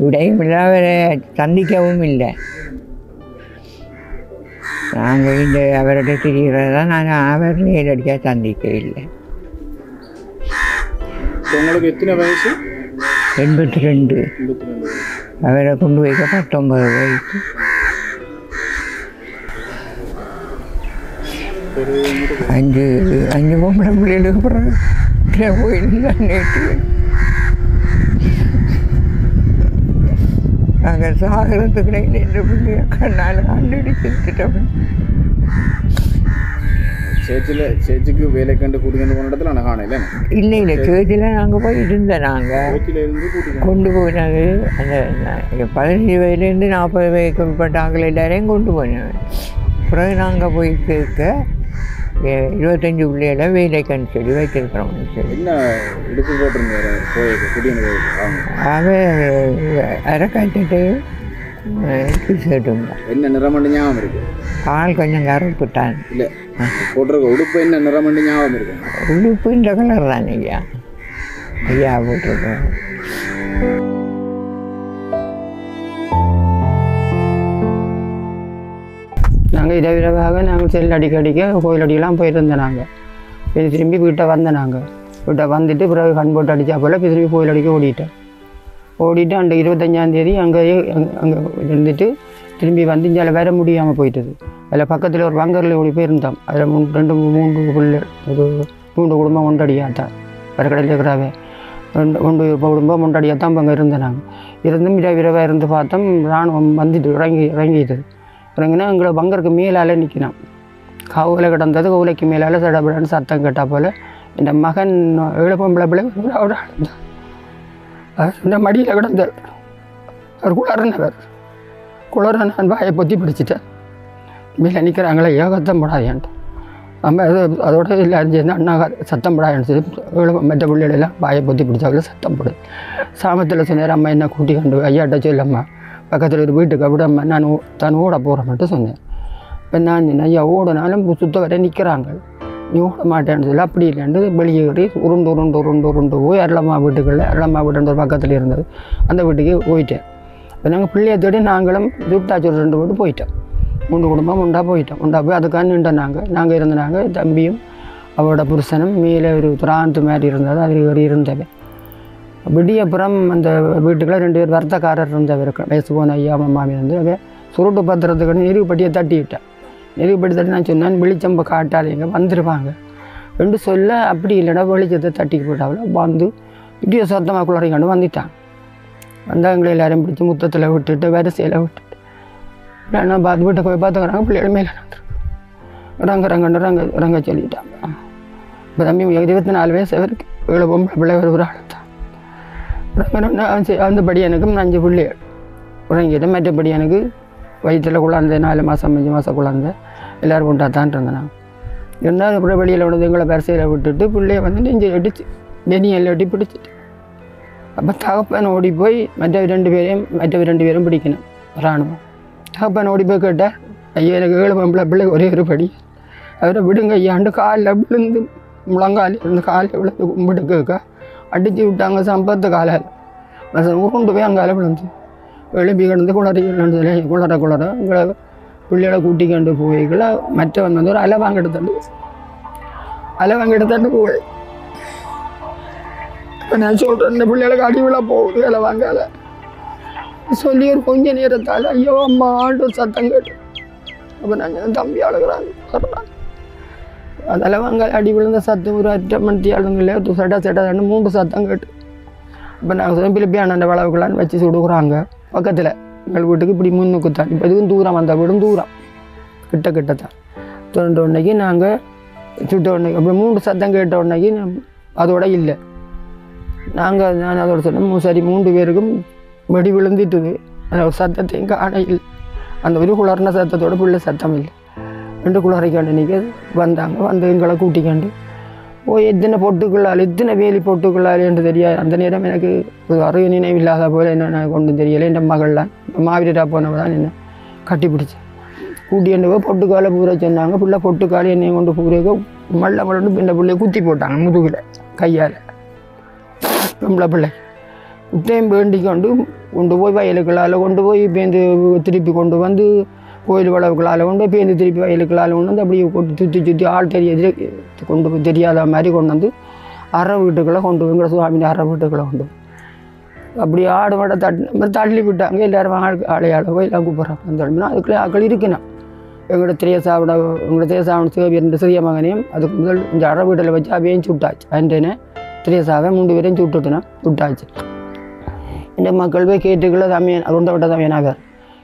விடையும் இல்லை, அவரை சந்திக்கவும் இல்லை. நாங்கள் இந்த அவர்கிட்ட திரிகிறதா நாங்கள் அவர் நேரடியாக சந்திக்க இல்லை. உங்களுக்கு எத்தனை வயசு? 82. அவரை கொண்டு வைக்க 19 வயசு. அஞ்சு பொம்பளை பிள்ளைகளுக்கு பிறகு போயிருந்தான் நேற்று. நாங்கள் சாகிறதுக்கு நின்று பிள்ளைய கண்ணால் கண்டுடிச்சுட்டோம். சேர்ச்சுக்கு வேலை கண்டு கூட்டிகிட்டு போன இடத்துல நான் காணல. இல்லை இல்லை, சேர்ச்சில் நாங்கள் போய் இருந்தோம். நாங்கள் கொண்டு போனாங்க. அந்த 15 வயதுலேருந்து 40 வயதுக்கு உட்பட்ட ஆக்கள் எல்லாரையும் கொண்டு போனேன். பிறகு நாங்கள் போய் கேட்க 25 பிள்ளைகளை வேலைக்குன்னு சொல்லி வச்சிருக்கிறோம். அவன் அரைக்காய்ச்சிட்டு டிஷர்ட்டும் தான். என்ன நிறமண்டு ஞாபகம் இருக்கு? ஆள் கொஞ்சம் கருப்புட்டான். இல்லை போட்டிருக்க உடுப்பு என்ன நிறமண்டு ஞாபகம் இருக்கு? உடுப்பு இந்த கலர் தான் ஐயா போட்டிருக்கேன். நாங்கள் இரவிரவாக நாங்கள் செல் அடிக்க கோயிலடியெல்லாம் போயிருந்தோம். நாங்கள் இது திரும்பி வீட்டை வந்தோம். நாங்கள் வீட்டை வந்துட்டு பிறகு கண் போட்டு அடித்தா போல் திரும்பி கோயில் அடிக்க ஓடிட்டு அந்த 25ஆம் தேதி அங்கேயே அங்கே இருந்துட்டு திரும்பி வந்து இங்கே வர முடியாமல் போயிட்டது. அதில் பக்கத்தில் ஒரு வங்கரில் ஓடி போயிருந்தோம். அதில் 2-3 பிள்ளை ஒரு 3 குடும்பம் ஒன்றடியாத்தான் வரக்கடையில் இருக்கிறாவே 1 குடும்பம் ஒன்றடியாத்தான் அங்கே இருந்தோம். நாங்கள் இருந்தும் இரவிரவாக இருந்து பார்த்தோம். இராணுவம் வந்துட்டு இறங்கிட்டு இறங்கினா எங்களை பங்கருக்கு மேலால் நிற்கணும். கவுலை கிடந்தது, கவுலைக்கு மேலால் சடபடன்னு சத்தம் கேட்டால் போல் இந்த மகன் 7 பொம்பளை பிள்ளை இந்த மடியில் கிடந்தார். அவர் குளற நான் வாயை பொத்தி பிடிச்சிட்டேன். மேலே நிற்கிறாங்களே ஏகத்தம் போடாதேன்ட்டு நம்ம அதோட எல்லாரும் சேர்ந்து அண்ணா சத்தம் போடாதுன்னு சொல்லி மற்ற பிள்ளைகளெல்லாம் வாயை பொத்தி பிடிச்சாங்களே சத்தம் போடு. சாமத்தில் சொன்னார், அம்மா என்ன கூட்டி கண்டு ஐயாட்ட சொல்லம்மா பக்கத்தில் ஒரு வீட்டுக்கு விடம்மா நான் ஓட போகிறேன் மட்டும் சொன்னேன். இப்போ நான் சொன்னேன், ஐயா ஓடினாலும் சுத்த வர நிற்கிறாங்க, நீ ஓட மாட்டேன்னு சொல்லி அப்படி இல்லைன்னு வெளியேறி உருண்டு போய் அருளம்மா வீட்டுக்குள்ள அருளம்மா வீட்டு ஒரு பக்கத்தில் இருந்தது அந்த வீட்டுக்கு போயிட்டேன். இப்போ நாங்கள் பிள்ளையை தேடி நாங்களும் துட்டாச்சு ஒரு 2 வீட்டு போயிட்டோம். 3 குடும்பம் உண்டா போய் அதுக்காக நின்றோம். நாங்கள் இருந்தனாங்க தம்பியும் அவரோட புருஷனும் மேலே ஒரு திராந்து மாதிரி இருந்தது. அதில் ஒரு இருந்தவை விடியப்புறம் அந்த வீட்டுக்குள்ள 2 பேர் வர்த்தக்காரர் இருந்தவர் வயசு போன ஐயா மாமி வந்து அவன் சுருட்டு பத்திரத்துக்கு எரிவு பட்டியை தட்டி விட்டேன். நெருக்கப்படுத்தி நான் சொன்னேன் வெளிச்சம்ப காட்டாதீங்க வந்துடுவாங்க ரெண்டு சொல்ல அப்படி இல்லைன்னா வெளிச்சத்தை தட்டிக்கு போட்டாவில் வந்து இப்படியோ சத்தமாக குளறிக்காண்டு வந்துட்டாங்க வந்தால் எங்களை எல்லாரும் பிடிச்சி முத்தத்தில் விட்டுட்டு வரிசையில் விட்டுட்டு இல்லைன்னா பார்த்து வீட்டை போய் பார்த்துக்கிறாங்க பிள்ளைகள் மேலே ரங்க சொல்லிட்டாங்க இப்போ தம்பி 24 வயசு அவருக்கு 7 பொம்பளை பிள்ளை ஒரு ஆள் தான் அந்தபடி எனக்கு 5 பிள்ளைகள் உறங்கிட்டு மற்றபடி எனக்கு வயிற்றில் குழந்தை 4 மாதம் 5 மாதம் குழந்தை எல்லோரும் கொண்டாத்தான் இருந்தேன் நான் இருந்தாலும் அப்புறம் வெளியில் விழுந்து எங்களை வரிசையில் விட்டுட்டு பிள்ளைய வந்து நெஞ்சு அடிச்சு நெனியில் அடி பிடிச்சிட்டு அப்போ தகப்பன் ஓடி போய் மற்ற 2 பேரும் பிடிக்கணும் இராணுவம் தகப்பன் ஓடி போய் கேட்டால் ஐயா எனக்கு 7 பொம்பளை பிள்ளை ஒரே ஒரு படி அவரை விடுங்க ஐயாண்டு காலில் விழுந்து முழங்காலில் இருந்து காலில் விழுந்து கும்பிட்டு கேட்க அடித்து விட்டாங்க சம்பத்து காலால் உருண்டு போய் அங்கால விழுந்து எழுப்பி கிடந்து குளற எங்களை பிள்ளைகளை கூட்டி கொண்டு போய்களை மற்றவன் வந்து ஒரு அலை வாங்க எடுத்தாண்டு போய் இப்போ நான் சொல்கிறேன் இந்த பிள்ளைகளுக்கு அடி விழா போகுது அலை வாங்காத சொல்லி ஒரு கொஞ்ச நேரத்தால் ஐயோ அம்மா ஆண்டு சத்தம் கேட்டு அப்போ நான் தம்பி அழுகிறாங்க அதெல்லாம் வாங்க அடி விழுந்த சத்தம் ஒரு 8 மணி ஆளுங்களே ஒரு சட்டா 3 சத்தம் கேட்டு இப்போ நாங்கள் சொன்ன பிலிப்பியான வளவுக்கலான்னு வச்சு சுடுக்குறாங்க பக்கத்தில் எங்கள் வீட்டுக்கு இப்படி முன்னுக்கு தான் இப்போ இதுவும் தூரம் அந்த வீடும் தூரம் கிட்ட தான் தோன்ற உடனேக்கு நாங்கள் சுட்ட உடனே அப்புறம் 3 சத்தம் கேட்ட உடனேக்கு அதோட இல்லை நான் அதோட சொன்னேன் சரி 3 பேருக்கும் வெடி விழுந்துட்டுது அந்த ஒரு சத்தத்தையும் காண இல்லை அந்த ஒரு குளர்ன சத்தத்தோட பிள்ளை சத்தம் இல்லை 2 குளரைக்காண்டு நிற்க வந்தாங்க வந்து எங்களை கூட்டிக்காண்டு எத்தனை பொட்டுக்குள்ளால் எத்தனை வேலி பொட்டுக்குள்ளால் என்று தெரியாது அந்த நேரம் எனக்கு ஒரு அறிவு நினைவு இல்லாத போல் என்ன கொண்டு தெரியலை என் மகள்லாம் மாவீரராக போனவ தான் என்ன கட்டிப்பிடிச்சு கூட்டியாண்டு போய் பொட்டுக்காலை பூரை சொன்னாங்க பிள்ளை பொட்டுக்காலை என்னை கொண்டு பூரைக்க மல்ல இந்த பிள்ளையை குத்தி போட்டாங்க முதுகில் கையால் பொம்பளை பிள்ளை குத்தையும் வேண்டி கொண்டு போய் வயலுக்களால் கொண்டு போய் பேந்து திருப்பி கொண்டு வந்து கோயில் வளவுக்களால் கொண்டு பேருந்து திருப்பி வயலுக்களால் கொண்டு வந்து அப்படியே சுற்றி ஆள் கொண்டு போய் தெரியாத மாதிரி கொண்டு வந்து அரை வீட்டுக்களை கொண்டு போய் சுவாமியின் அரை வீட்டுக்களை கொண்டு போய் அப்படி ஆடு மாட்டை தள்ளி விட்டாங்க எல்லோரும் ஆளையாட போய் எல்லாம் கூப்பிட்றாங்க அந்த அதுக்குள்ளே ஆக்கள் இருக்கணும் எங்களோட திரையசாவன் சேவியர் சிறிய மகனையும் அதுக்கு முதல் இந்த அரை வீட்டில் வச்சு அவையும் சுட்டாச்சு அன்றேனே திரையசாவை 3 பேரையும் சுட்டாச்சு இந்த மக்கள் போய் கேட்டுக்களை சமையன் அது விட்ட சமையனாக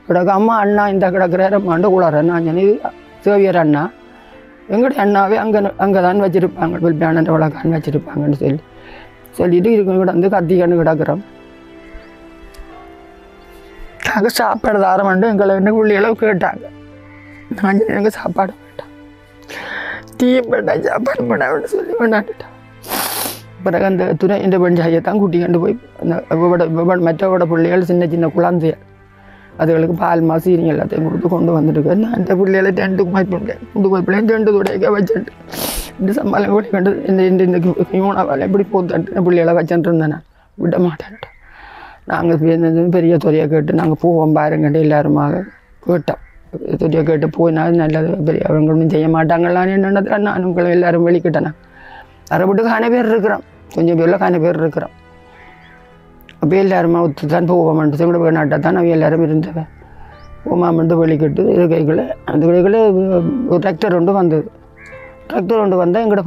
கிடக்கு அம்மா அண்ணா இந்த கிடக்கிற மாண்டு கூடாது நான் இது சேவியர் அண்ணா எங்களுடைய அண்ணாவே அங்கே தான் வச்சுருப்பாங்க பில்பியான வழக்கான்னு வச்சுருப்பாங்கன்னு சொல்லிட்டு இருக்கு வந்து கத்திக்கன்னு கிடக்குறோம் நாங்கள் சாப்பாடு தாரமாண்டு எங்களை என்ன உள்ளியளவு கேட்டாங்க நான் எனக்கு சாப்பாடு வேண்டாம் தீயப்பட்டேன் சாப்பாடு பண்ணான்னு சொல்லி வேண்டாண்டுட்டான் பிறகு அந்த துணை இந்த பஞ்சாயத்தை தான் கூட்டி கொண்டு போய் அந்த மற்றவோட பிள்ளைகள் சின்ன குழந்தைகள் அதுகளுக்கு பால் சீரிங்க எல்லாத்தையும் கொடுத்து கொண்டு வந்துருக்கு நான் அந்த பிள்ளைகளை 2 குமாய்ப்பிட்டேன் 2 குமாய்ப்பிள்ளையும் 2 துடைக்க வச்சுட்டு இப்படி சம்பாலம் கூட கண்டு இந்த யூனாவால் எப்படி போத்தாட்டு பிள்ளைகளை வச்சுட்டு இருந்தேன் நான் விட மாட்டேன்ட்டு நாங்கள் பெரிய துறையை கேட்டு நாங்கள் போவோம் பாருங்கட்டு எல்லாருமாக கேட்டோம் துறையை கேட்டு போயினா நல்லது பெரிய அவங்க ஒன்றும் செய்ய மாட்டாங்களான்னு என்னென்னதில் நான் உங்களை எல்லோரும் வெளிக்கிட்டேன் அரை வீட்டுக்கு கான பேர் இருக்கிறோம் கொஞ்சம் பேரில் கான பேர் இருக்கிறோம் அப்போ எல்லாருமா ஒத்து தான் போவோம்ட்டு எங்களோட வேணாட்டால் தான் அவன் எல்லோரும் இருந்தவன் போமாமட்டு வெளிக்கிட்டு இருக்கைக்குள்ளே அந்த கைக்குள்ளே ஒரு டிராக்டர் ஒன்று வந்தது டிராக்டர் ஒன்று வந்தால் எங்களோட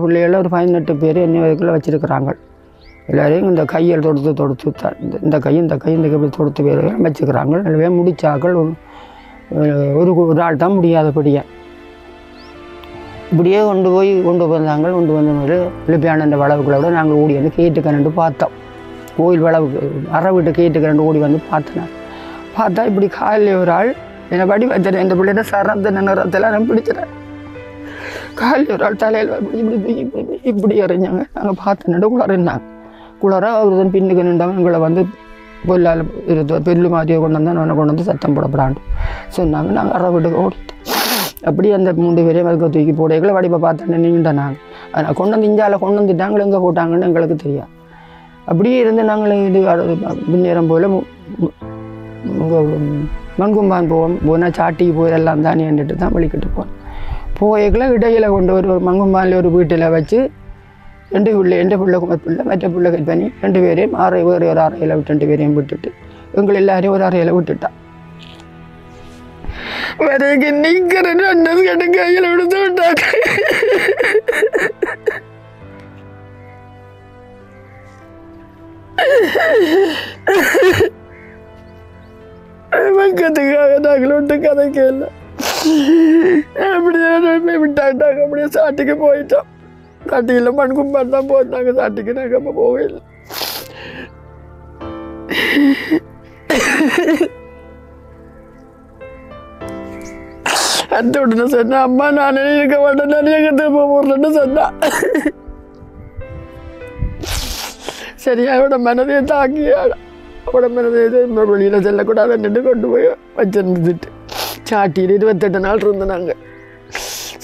பிள்ளைகளில் ஒரு 18 பேர் என்ன இதுக்குள்ளே வச்சுருக்குறாங்க எல்லோரையும் இந்த கையில் தொடுத்து தான் இந்த கை இந்த கை தொடுத்து பேர் வச்சுக்கிறாங்க நல்லவே முடிச்சாக்கள் ஒரு ஆள் தான் முடியாதபடியாக இப்படியே கொண்டு வந்தாங்க கொண்டு வந்த மாதிரி பிலிப்பியான அந்த வளவுக்குள்ளோட நாங்கள் ஓடி வந்து கேட்டுக்கரண்டு பார்த்தோம் கோயில் வளவுக்கு அரை வீட்டு கேட்டுக்கரண்டு ஓடி வந்து பார்த்தா இப்படி காலையில் ஒரு ஆள் என்னை படி வச்சுட்டேன் இந்த பிள்ளைகிட்ட சரத்த நிறத்தெல்லாம் நான் பிடிச்சிட்டேன் காலையில் ஒரு ஆள் தலையில் இப்படி எறிஞ்சாங்க நாங்கள் பார்த்த குளர அவர் பின்னுக்கு நின்றவன் எங்களை வந்து பொல்லால் பெல்லு மாதிரியை கொண்டு வந்தால் நான் கொண்டு வந்து சத்தம் போடப்படாண்டு சொன்னாங்க நாங்கள் அரை வீட்டுக்கு ஓடிட்டோம் அப்படி அந்த 3 பேரையும் அதுக்கு தூக்கி போடைகளை வடிப்பை பார்த்தேன்னு நின்றுட்டேன் நாங்கள் ஆனால் கொண்டு வந்து இஞ்சால கொண்டு வந்துட்டாங்க எங்கே போட்டாங்கன்னு எங்களுக்கு தெரியாது அப்படியே இருந்து நாங்கள் இது பின்னேறம் போல் மண்கும்பான் போனால் சாட்டிக்கு போயிடலாம் தானே என்றுட்டு தான் வெளிக்கிட்டு போய்களை இடையில கொண்டு ஒரு மங்கும்பானில் ஒரு வீட்டில் வச்சு 2 பிள்ளை எந்த பிள்ளை பிள்ளை மற்ற பிள்ளை கட் பண்ணி 2 பேரையும் வேறு ஒரு அறையில் விட்டு 2 பேரையும் விட்டுட்டு எங்களை எல்லாரையும் ஒரு அறையில் விட்டுட்டான் வரைக்கும் நிற்கிற 2 கட்டு கையில் விடுத்து விட்டாங்க. பக்கத்துக்காக நாங்கள் விட்டு கதைக்கல. அப்படியே விட்டாட்டாங்க. அப்படியே சாட்டிக்கு போயிட்டோம். சாட்டியில் மண் கும்பான் தான் போட்டாங்க. சாட்டிக்கு நாங்கள் அப்போ போகல. அந்த உடனே சொன்னா, அம்மா நானே இருக்க மாட்டேன், நான் எங்க திரும்ப போடுறேன்னு சொன்னா. சரியா அவட மனதையை தாக்கி அவட மனதை வெளியில் செல்லக்கூடாதுன்னுட்டு கொண்டு போய் வச்சிருந்துட்டு சாட்டியில் 28 நாள் இருந்தோம்.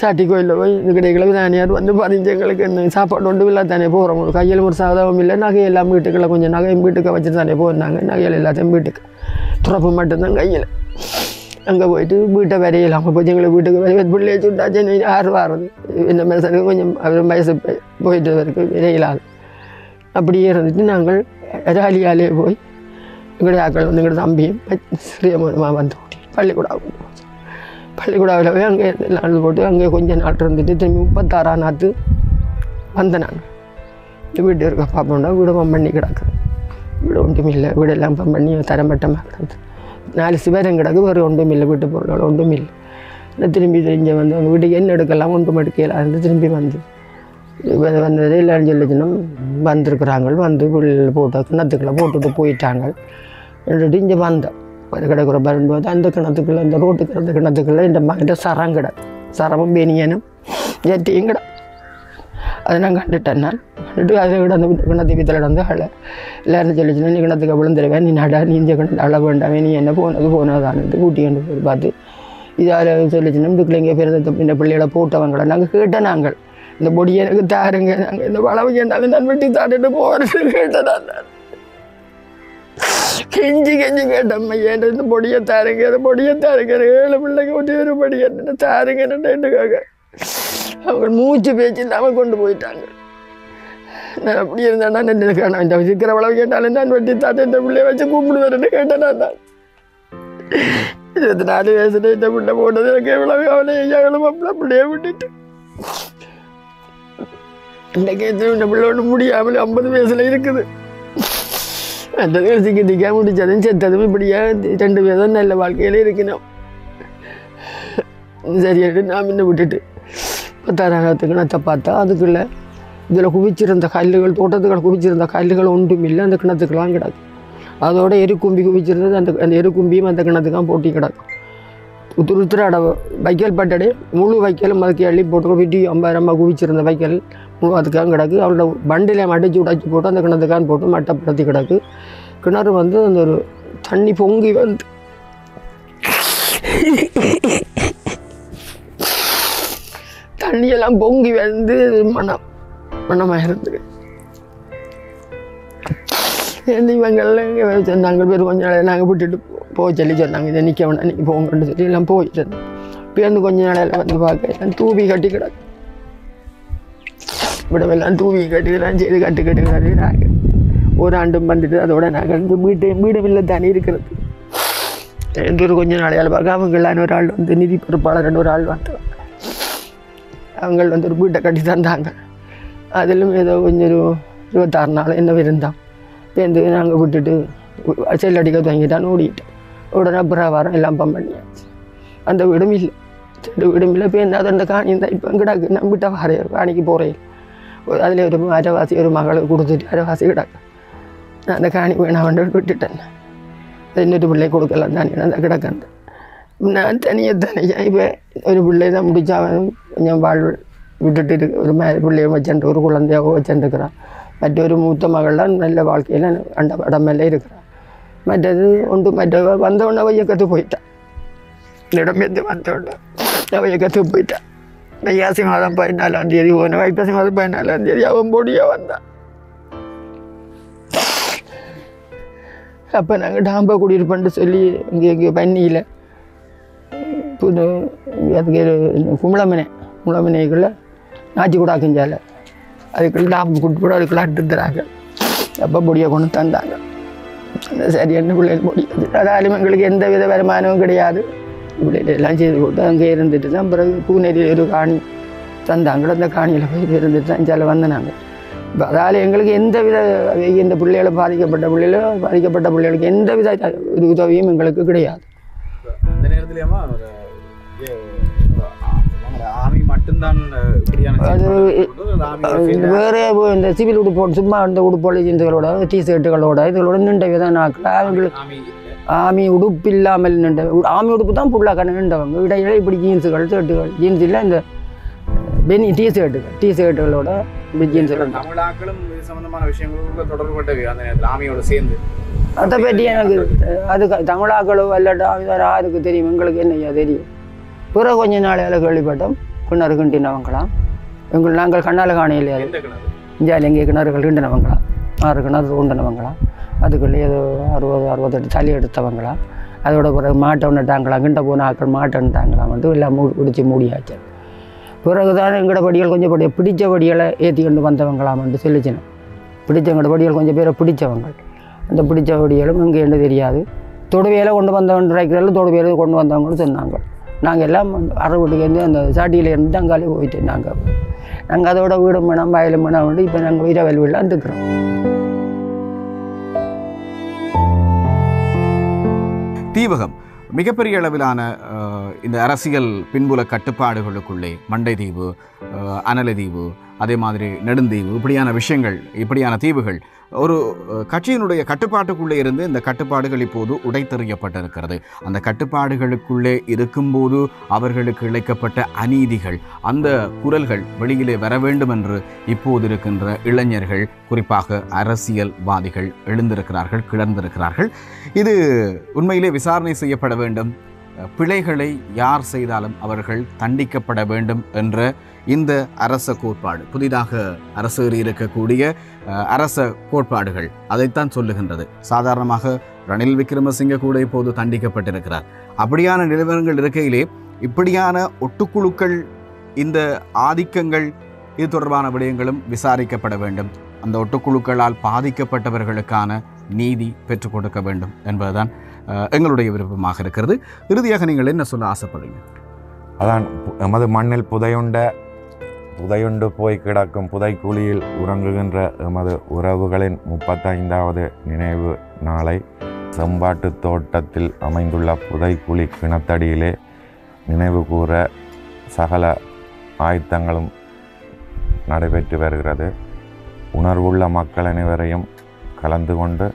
சாட்டி கோயிலில் போய் இந்த கடைகளுக்கு தானியார் வந்து 15 எங்களுக்கு என்ன சாப்பாடு ஒன்றும் இல்லை தானே போகிறோம். கையில் ஒரு சாதகம் இல்லை. நகையெல்லாம் வீட்டுக்குள்ள கொஞ்சம் நகையும் வீட்டுக்கு வச்சுட்டு தானே போயிருந்தாங்க. நகையில் எல்லாத்தையும் வீட்டுக்கு துறப்பு மட்டும்தான் கையில். அங்கே போயிட்டு வீட்டை வரையலாம். அப்போ எங்களுக்கு வீட்டுக்கு வரைய பிள்ளைய சுட்டாச்சு 6 வாரம் என்ன மனுஷனுக்கு கொஞ்சம் வயசு போயிட்டு வரைக்கும் விரையிலாது. அப்படியே இருந்துட்டு நாங்கள் ராலியாலே போய் எங்களுடைய ஆக்கள் வந்து எங்களோட தம்பியும் சிறியமாக வந்து பள்ளிக்கூடம் பள்ளிக்கூடாவில் போய் அங்கே நாள் போட்டு அங்கே கொஞ்சம் நாள் இருந்துட்டு திரும்பி 36ஆம் நாள் வந்தேன். நான் வீட்டு இருக்க பார்ப்போம்னா வீடு பண்ணி கிடக்குது. வீடு ஒன்றும் இல்லை. வீடெல்லாம் பண்ணி தரமட்டமாக கிடக்குது. 4 சிவரம் கிடக்கு. வேறு ஒன்றும் இல்லை. வீட்டு பொருள்கள் ஒன்றும் இல்லை. நான் திரும்பி தெரிஞ்ச வந்து அவங்க வீட்டுக்கு என்ன எடுக்கலாம் ஒன்றும் எடுக்கலாம் இருந்து திரும்பி வந்தது எல்லாரும் சொல்லிச்சுன்னா வந்திருக்குறாங்க. வந்து புள்ளில் போட்டு கிணத்துக்குள்ளே போட்டுட்டு போயிட்டாங்க. இங்கே வந்தோம். ஒரு கிடக்குற வரும்போது அந்த கிணத்துக்குள்ளே இந்த ரோட்டுக்கு அந்த கிணத்துக்குள்ளே இந்த மகிட்ட சரம் கிடக்கு. சரமும் பெனியனும் ஜட்டியும் கிட. அதை நான் கண்டுட்டேன். நான் கண்டுட்டு அதை விட அந்த கிணத்து வீட்டில் வந்து எல்லாரும் சொல்லிச்சுன்னா நீ கிணத்துக்கு விழுந்துருவேன், நீ நடா, நீ இந்த கிணத்து அழ வேண்டாமே, நீ என்ன போனதான்னு கூட்டிகிட்டு போய் பார்த்து இதால் சொல்லிச்சுன்னா இதுக்குள்ள இங்கே பிறந்த இந்த பிள்ளைகளை போட்டவங்களை நாங்கள் கேட்டேன். நாங்கள் இந்த பொடியை எனக்கு தாருங்க, நாங்கள் இந்த வளவு கேட்டாலும் நான் வெட்டி தாட்டுட்டு போகிறேன்னு கேட்டேன். நான் கெஞ்சி கேட்டேன். ஐயன் இந்த பொடியை தாருங்க, அந்த பொடியை தாருங்க, 7 பிள்ளைங்க ஒரு பொடி என்ன தாருங்கன்னுக்காக அவங்க மூச்சு பேச்சு இல்லாமல் கொண்டு போயிட்டாங்க. நான் அப்படி இருந்தேன்னா நின்றுக்கான இந்த சிக்கிற வளவு கேட்டாலும் நான் வெட்டி தாட்டு இந்த பிள்ளைய வச்சு கூப்பிடுவேன்னு கேட்டேன். நான் 24 வயசுல இந்த பிள்ளை போட்டது எனக்கு எவ்வளவு கவலை. எவ்வளவு பிள்ளைய விட்டுட்டு இன்றைக்கு இந்த பிள்ளை ஒன்றும் முடியாமல் 50 வயசுல இருக்குது. அந்த சிக்கிட்டிக்காக முடிச்சதும் செத்ததும் இப்படியா 2 பேர் தான் நல்ல வாழ்க்கையில இருக்கணும். சரியாட்டு நான் இன்னும் விட்டுட்டு 16ஆம் கிணத்தை பார்த்தா அதுக்குள்ள இதில் குவிச்சிருந்த கல்லுகள், தோட்டத்துக்கள் குவிச்சிருந்த கல்லுகள் ஒன்றும் இல்லை. அந்த கிணத்துக்கெல்லாம் கிடக்கு. அதோட எருக்கும்பி குவிச்சிருந்தது. அந்த எருக்கும்பியும் அந்த கிணத்துக்கான் போட்டி கிடக்கும். உத்திராட வைக்கல் பட்டடே முழு வைக்கலும் அதுக்கு அள்ளி போட்டு விட்டி 50 குவிச்சிருந்த வைக்கல் முழு அதுக்காக கிடக்கு. அவரோட வண்டியில் அடிச்சு உடைச்சி போட்டு அந்த கிணத்துக்கான் போட்டு மட்டப்படுத்தி கிடக்கு. கிணறு வந்து அந்த ஒரு தண்ணி பொங்கி வந்து தண்ணியெல்லாம் பொங்கி வந்து மனமாக இருந்தது. இவங்கள் சொன்னாங்க பேர் கொஞ்சம் நாள் நாங்கள் விட்டுட்டு போக சொல்லி சொன்னாங்க. இதை நிற்க வேணாம், நீங்கள் போங்கன்னு சொல்லி எல்லாம் போயிட்டு இருந்தோம். பேருந்து கொஞ்ச நாளையில் வந்து பார்க்க எல்லாம் தூவி கட்டி கிடக்கு. விடவெல்லாம் தூவி கட்டிலாம் செய்து கட்டி கிடக்கிறாங்க. ஒரு ஆண்டும் வந்துட்டு அதோட நாங்கள் வீடு இல்லை தானே இருக்கிறது. எந்த ஒரு கொஞ்ச நாளையால் பார்க்க அவங்களான ஒரு ஆள் வந்து நிதி பொறுப்பாளர்னு ஒரு ஆள் வந்தாங்க. அவங்க வந்து ஒரு வீட்டை கட்டி தந்தாங்க. அதிலும் ஏதோ கொஞ்சம் 26 நாள் என்ன இருந்தான். பேருந்து நாங்கள் விட்டுட்டு செல் அடிக்க துவங்கிட்டான்னு ஓடிட்டோம். உடனே பிரகாரம் எல்லாம் பண்ணியாச்சு. அந்த வீடும் இல்லை. 2 வீடும் இல்லை. பேருந்து அது அந்த காணி இருந்தால் இப்போ கிடக்கு. நான் விட்ட வாரையார் காணிக்கு போகிறேன். அதில் ஒரு அரைவாசி ஒரு மகளுக்கு கொடுத்துட்டு அரைவாசி கிடக்கு. நான் அந்த காணி வேணாம் விட்டுட்டேன். இன்னொரு பிள்ளை கொடுக்கலாம் தானே அந்த கிடக்கண்டு. நான் தனியாக இப்போ ஒரு பிள்ளை தான் முடிச்சா கொஞ்சம் வாழ் விட்டுட்டு இருக்கு. ஒரு பிள்ளைய வச்சுட்டு ஒரு குழந்தையாக வச்சுருக்கிறான். மற்றொரு மூத்த மகள்லாம் நல்ல வாழ்க்கையில் அந்த இடமெல்ல இருக்கிறான். மற்றது ஒன்று வந்தவொடனே வையக்கத்து போயிட்டான். இடமேந்து வந்தவொடனே வையக்கத்து போயிட்டான். வைகாசி மாதம் 14ஆம் தேதி போனேன். வைகாசி மாதம் 14ஆம் தேதி அவன் பொடியாக வந்தான். அப்போ நாங்கள் டாம்பா குடியிருப்பேன்னு சொல்லி இங்கே பன்னியில் அதுக்கு கும்பளமனைக்குள்ளே நாச்சி கூட ஆக்கிஞ்சால அதுக்குள்ள டாம்பு கூட்டு கூட அதுக்குள்ள அட்டுறாங்க. அப்போ பொடியை கொண்டு தந்தாங்க. சரி என்ன பிள்ளைகள் பொடி. அதாலும் எங்களுக்கு எந்த வித வருமானமும் கிடையாது. பிள்ளைகள் எல்லாம் செய்து போட்டு அங்கே இருந்துட்டு தான் பிறகு பூனேரியில் ஒரு காணி தந்தாங்க. அந்த காணியில் போய் இருந்துட்டு தான் இங்கே வந்தேன் நாங்கள். இப்போ அதால் எங்களுக்கு எந்த வித இந்த பிள்ளைகளும் பாதிக்கப்பட்ட பிள்ளைகளுக்கு எந்த வித ஒரு உதவியும் எங்களுக்கு கிடையாது. அந்த நேரத்துலயாமா ஆமி மட்டும்தான் அது வேறு இந்த சிவில் உடுப்போடு சும்மா இந்த உடுப்போடு ஜீன்ஸுகளோட டிஷர்ட்டுகளோட இதுகளோட நின்றவை தான் நாட்கள் அவங்களுக்கு ஆமி உடுப்பு இல்லாமல் நின்ற ஆமி உடுப்பு தான் ஃபுல்லாக நின்றவங்க. இடையில இப்படி ஜீன்ஸுகள் ஷர்ட்டுகள் ஜீன்ஸ் இல்லை இந்த பெனி டிஷர்ட்டுகளோட இப்படி ஜீன்ஸுகள். தமிழாக்களும் இது சம்பந்தமான விஷயங்களோட தொடர்புபட்டவை அந்த நேரத்தில் ஆமியோட சேர்ந்து. அதை பற்றி எனக்கு அது தமிழாக்களோ இல்லாட்டா யாருக்கு தெரியும், எங்களுக்கு என்னையா தெரியும். பிறகு கொஞ்ச நாளையில் கேள்விப்பட்டோம் கிணறு கிண்டினவங்களாம். நாங்கள் கண்ணால் காணையில் இந்தியாவில் எங்கே கிணறுகள் கிண்டினவங்களாம், 6 கிணறு உண்டினவங்களாம். அதுக்குள்ளே ஏதோ 60-68 சளி எடுத்தவங்களாம். அதோட பிறகு மாட்டை ஒன்றுட்டாங்களாம், கிண்ட போன ஆக்கள் மாட்டை ஒன்றுட்டாங்களாம் வந்து எல்லாம் பிடிச்சி மூடியாச்சு. பிறகு தான் எங்களோட படிகள் கொஞ்சம் பிடிச்ச படிகளை ஏற்றி கொண்டு வந்தவங்களாம் வந்து சொல்லிச்சினோம். எங்களோட படிகள் கொஞ்சம் பேரை பிடிச்சவங்க. அந்த பிடிச்ச படிகளும் இங்கே என்ன தெரியாது. தொடுவையில் கொண்டு வந்தவங்க ரைக்கிறதுல தொடுவையில் கொண்டு வந்தவங்கன்னு சொன்னாங்க. நாங்கள் எல்லாம் வீட்டுக்கு அந்த சாட்டியில் இருந்து அங்காலே போயிட்டு நாங்கள் அதோட வீடும் வேணாம் வயலும் வேணாம் வந்து இப்போ நாங்கள் வீரவல் வீடெலாம் இருக்கிறோம். தீவகம் மிகப்பெரிய அளவிலான இந்த அரசியல் பின்புல கட்டுப்பாடுகளுக்குள்ளே மண்டைதீவு, அனலதீவு, அதே மாதிரி நெடுந்தீவு, இப்படியான விஷயங்கள், இப்படியான தீவுகள் ஒரு கட்சியினுடைய கட்டுப்பாட்டுக்குள்ளே இருந்து இந்த கட்டுப்பாடுகள் இப்போது உடைத்தெறியப்பட்டிருக்கிறது. அந்த கட்டுப்பாடுகளுக்குள்ளே இருக்கும்போது அவர்களுக்கு இழைக்கப்பட்ட அநீதிகள், அந்த குரல்கள் வெளியிலே வர வேண்டும் என்று இப்போது இருக்கின்ற இளைஞர்கள், குறிப்பாக அரசியல்வாதிகள் எழுந்திருக்கிறார்கள், கிளர்ந்திருக்கிறார்கள். இது உண்மையிலே விசாரணை செய்யப்பட வேண்டும். பிழைகளை யார் செய்தாலும் அவர்கள் தண்டிக்கப்பட வேண்டும் என்ற இந்த அரச கோட்பாடு, புதிதாக அரசேறி இருக்கக்கூடிய அரச கோட்பாடுகள் அதைத்தான் சொல்லுகின்றது. சாதாரணமாக ரணில் விக்ரமசிங்க கூட இப்போது தண்டிக்கப்பட்டிருக்கிறார். அப்படியான நிலவரங்கள் இருக்கையிலே இப்படியான ஒட்டுக்குழுக்கள், இந்த ஆதிக்கங்கள், இது தொடர்பான விடயங்களும் விசாரிக்கப்பட வேண்டும். அந்த ஒட்டுக்குழுக்களால் பாதிக்கப்பட்டவர்களுக்கான நீதி பெற்றுக் கொடுக்க வேண்டும் என்பதுதான் எங்களுடைய விருப்பமாக இருக்கிறது. இறுதியாக நீங்கள் என்ன சொல்ல ஆசைப்படுறீங்க? அதான் எமது மண்ணில் புதையுண்டு போய் கிடக்கும் புதைக்குழியில் உறங்குகின்ற எமது உறவுகளின் 35வது நினைவு நாளை செம்பாட்டு தோட்டத்தில் அமைந்துள்ள புதைக்குழி கிணத்தடியிலே நினைவு கூற சகல ஆயத்தங்களும் நடைபெற்று வருகிறது. உணர்வுள்ள மக்கள் அனைவரையும் கலந்து கொண்டு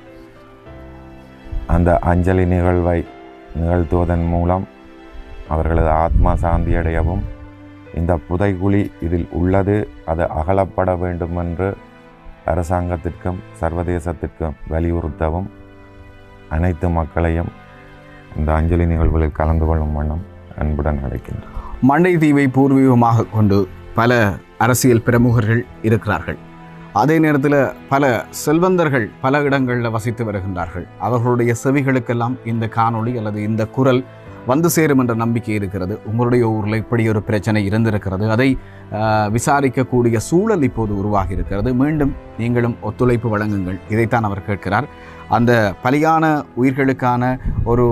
அந்த அஞ்சலி நிகழ்வை நிகழ்த்துவதன் மூலம் அவர்களது ஆத்மா சாந்தியடையவும், இந்த புதைகுழி இதில் உள்ளது, அது அகலப்பட வேண்டும் என்று அரசாங்கத்திற்கும் சர்வதேசத்திற்கும் வலியுறுத்தவும் அனைத்து மக்களையும் இந்த அஞ்சலி நிகழ்வுகளில் கலந்து கொள்ளும் வண்ணம் அன்புடன் அழைக்கின்றனர். மண்டைதீவை பூர்வீகமாக கொண்டு பல அரசியல் பிரமுகர்கள் இருக்கிறார்கள். அதே நேரத்தில் பல செல்வந்தர்கள் பல இடங்களில் வசித்து வருகின்றார்கள். அவர்களுடைய செவிகளுக்கெல்லாம் இந்த காணொளி அல்லது இந்த குரல் வந்து சேரும் என்ற நம்பிக்கை இருக்கிறது. உங்களுடைய ஊரில் இப்படி ஒரு பிரச்சனை இருந்திருக்கிறது, அதை விசாரிக்கக்கூடிய சூழல் இப்போது உருவாகி இருக்கிறது. மீண்டும் நீங்களும் ஒத்துழைப்பு வழங்குங்கள், இதைத்தான் அவர் கேட்கிறார். அந்த பலியான உயிர்களுக்கான ஒரு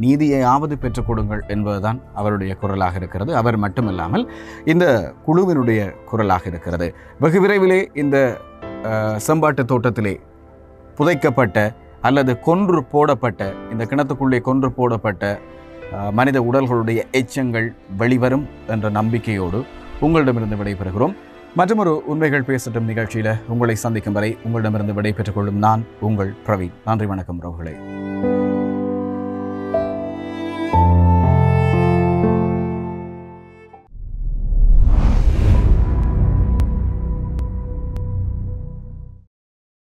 நீதியையாவது பெற்றுக் கொடுங்கள் என்பதுதான் அவருடைய குரலாக இருக்கிறது. அவர் மட்டுமில்லாமல் இந்த குழுவினுடைய குரலாக இருக்கிறது. வெகு விரைவிலே இந்த செம்பாட்டு தோட்டத்திலே புதைக்கப்பட்ட அல்லது கொன்று போடப்பட்ட, இந்த கிணத்துக்குள்ளே கொன்று போடப்பட்ட மனித உடல்களுடைய எச்சங்கள் வெளிவரும் என்ற நம்பிக்கையோடு உங்களிடமிருந்து விடைபெறுகிறோம். மற்றொரு உண்மைகள் பேசட்டும் நிகழ்ச்சியில் உங்களை சந்திக்கும் வரை உங்களிடமிருந்து விடைபெற்றுக் கொள்ளும் நான் உங்கள் பிரவீன். நன்றி, வணக்கம் உறவுகளே.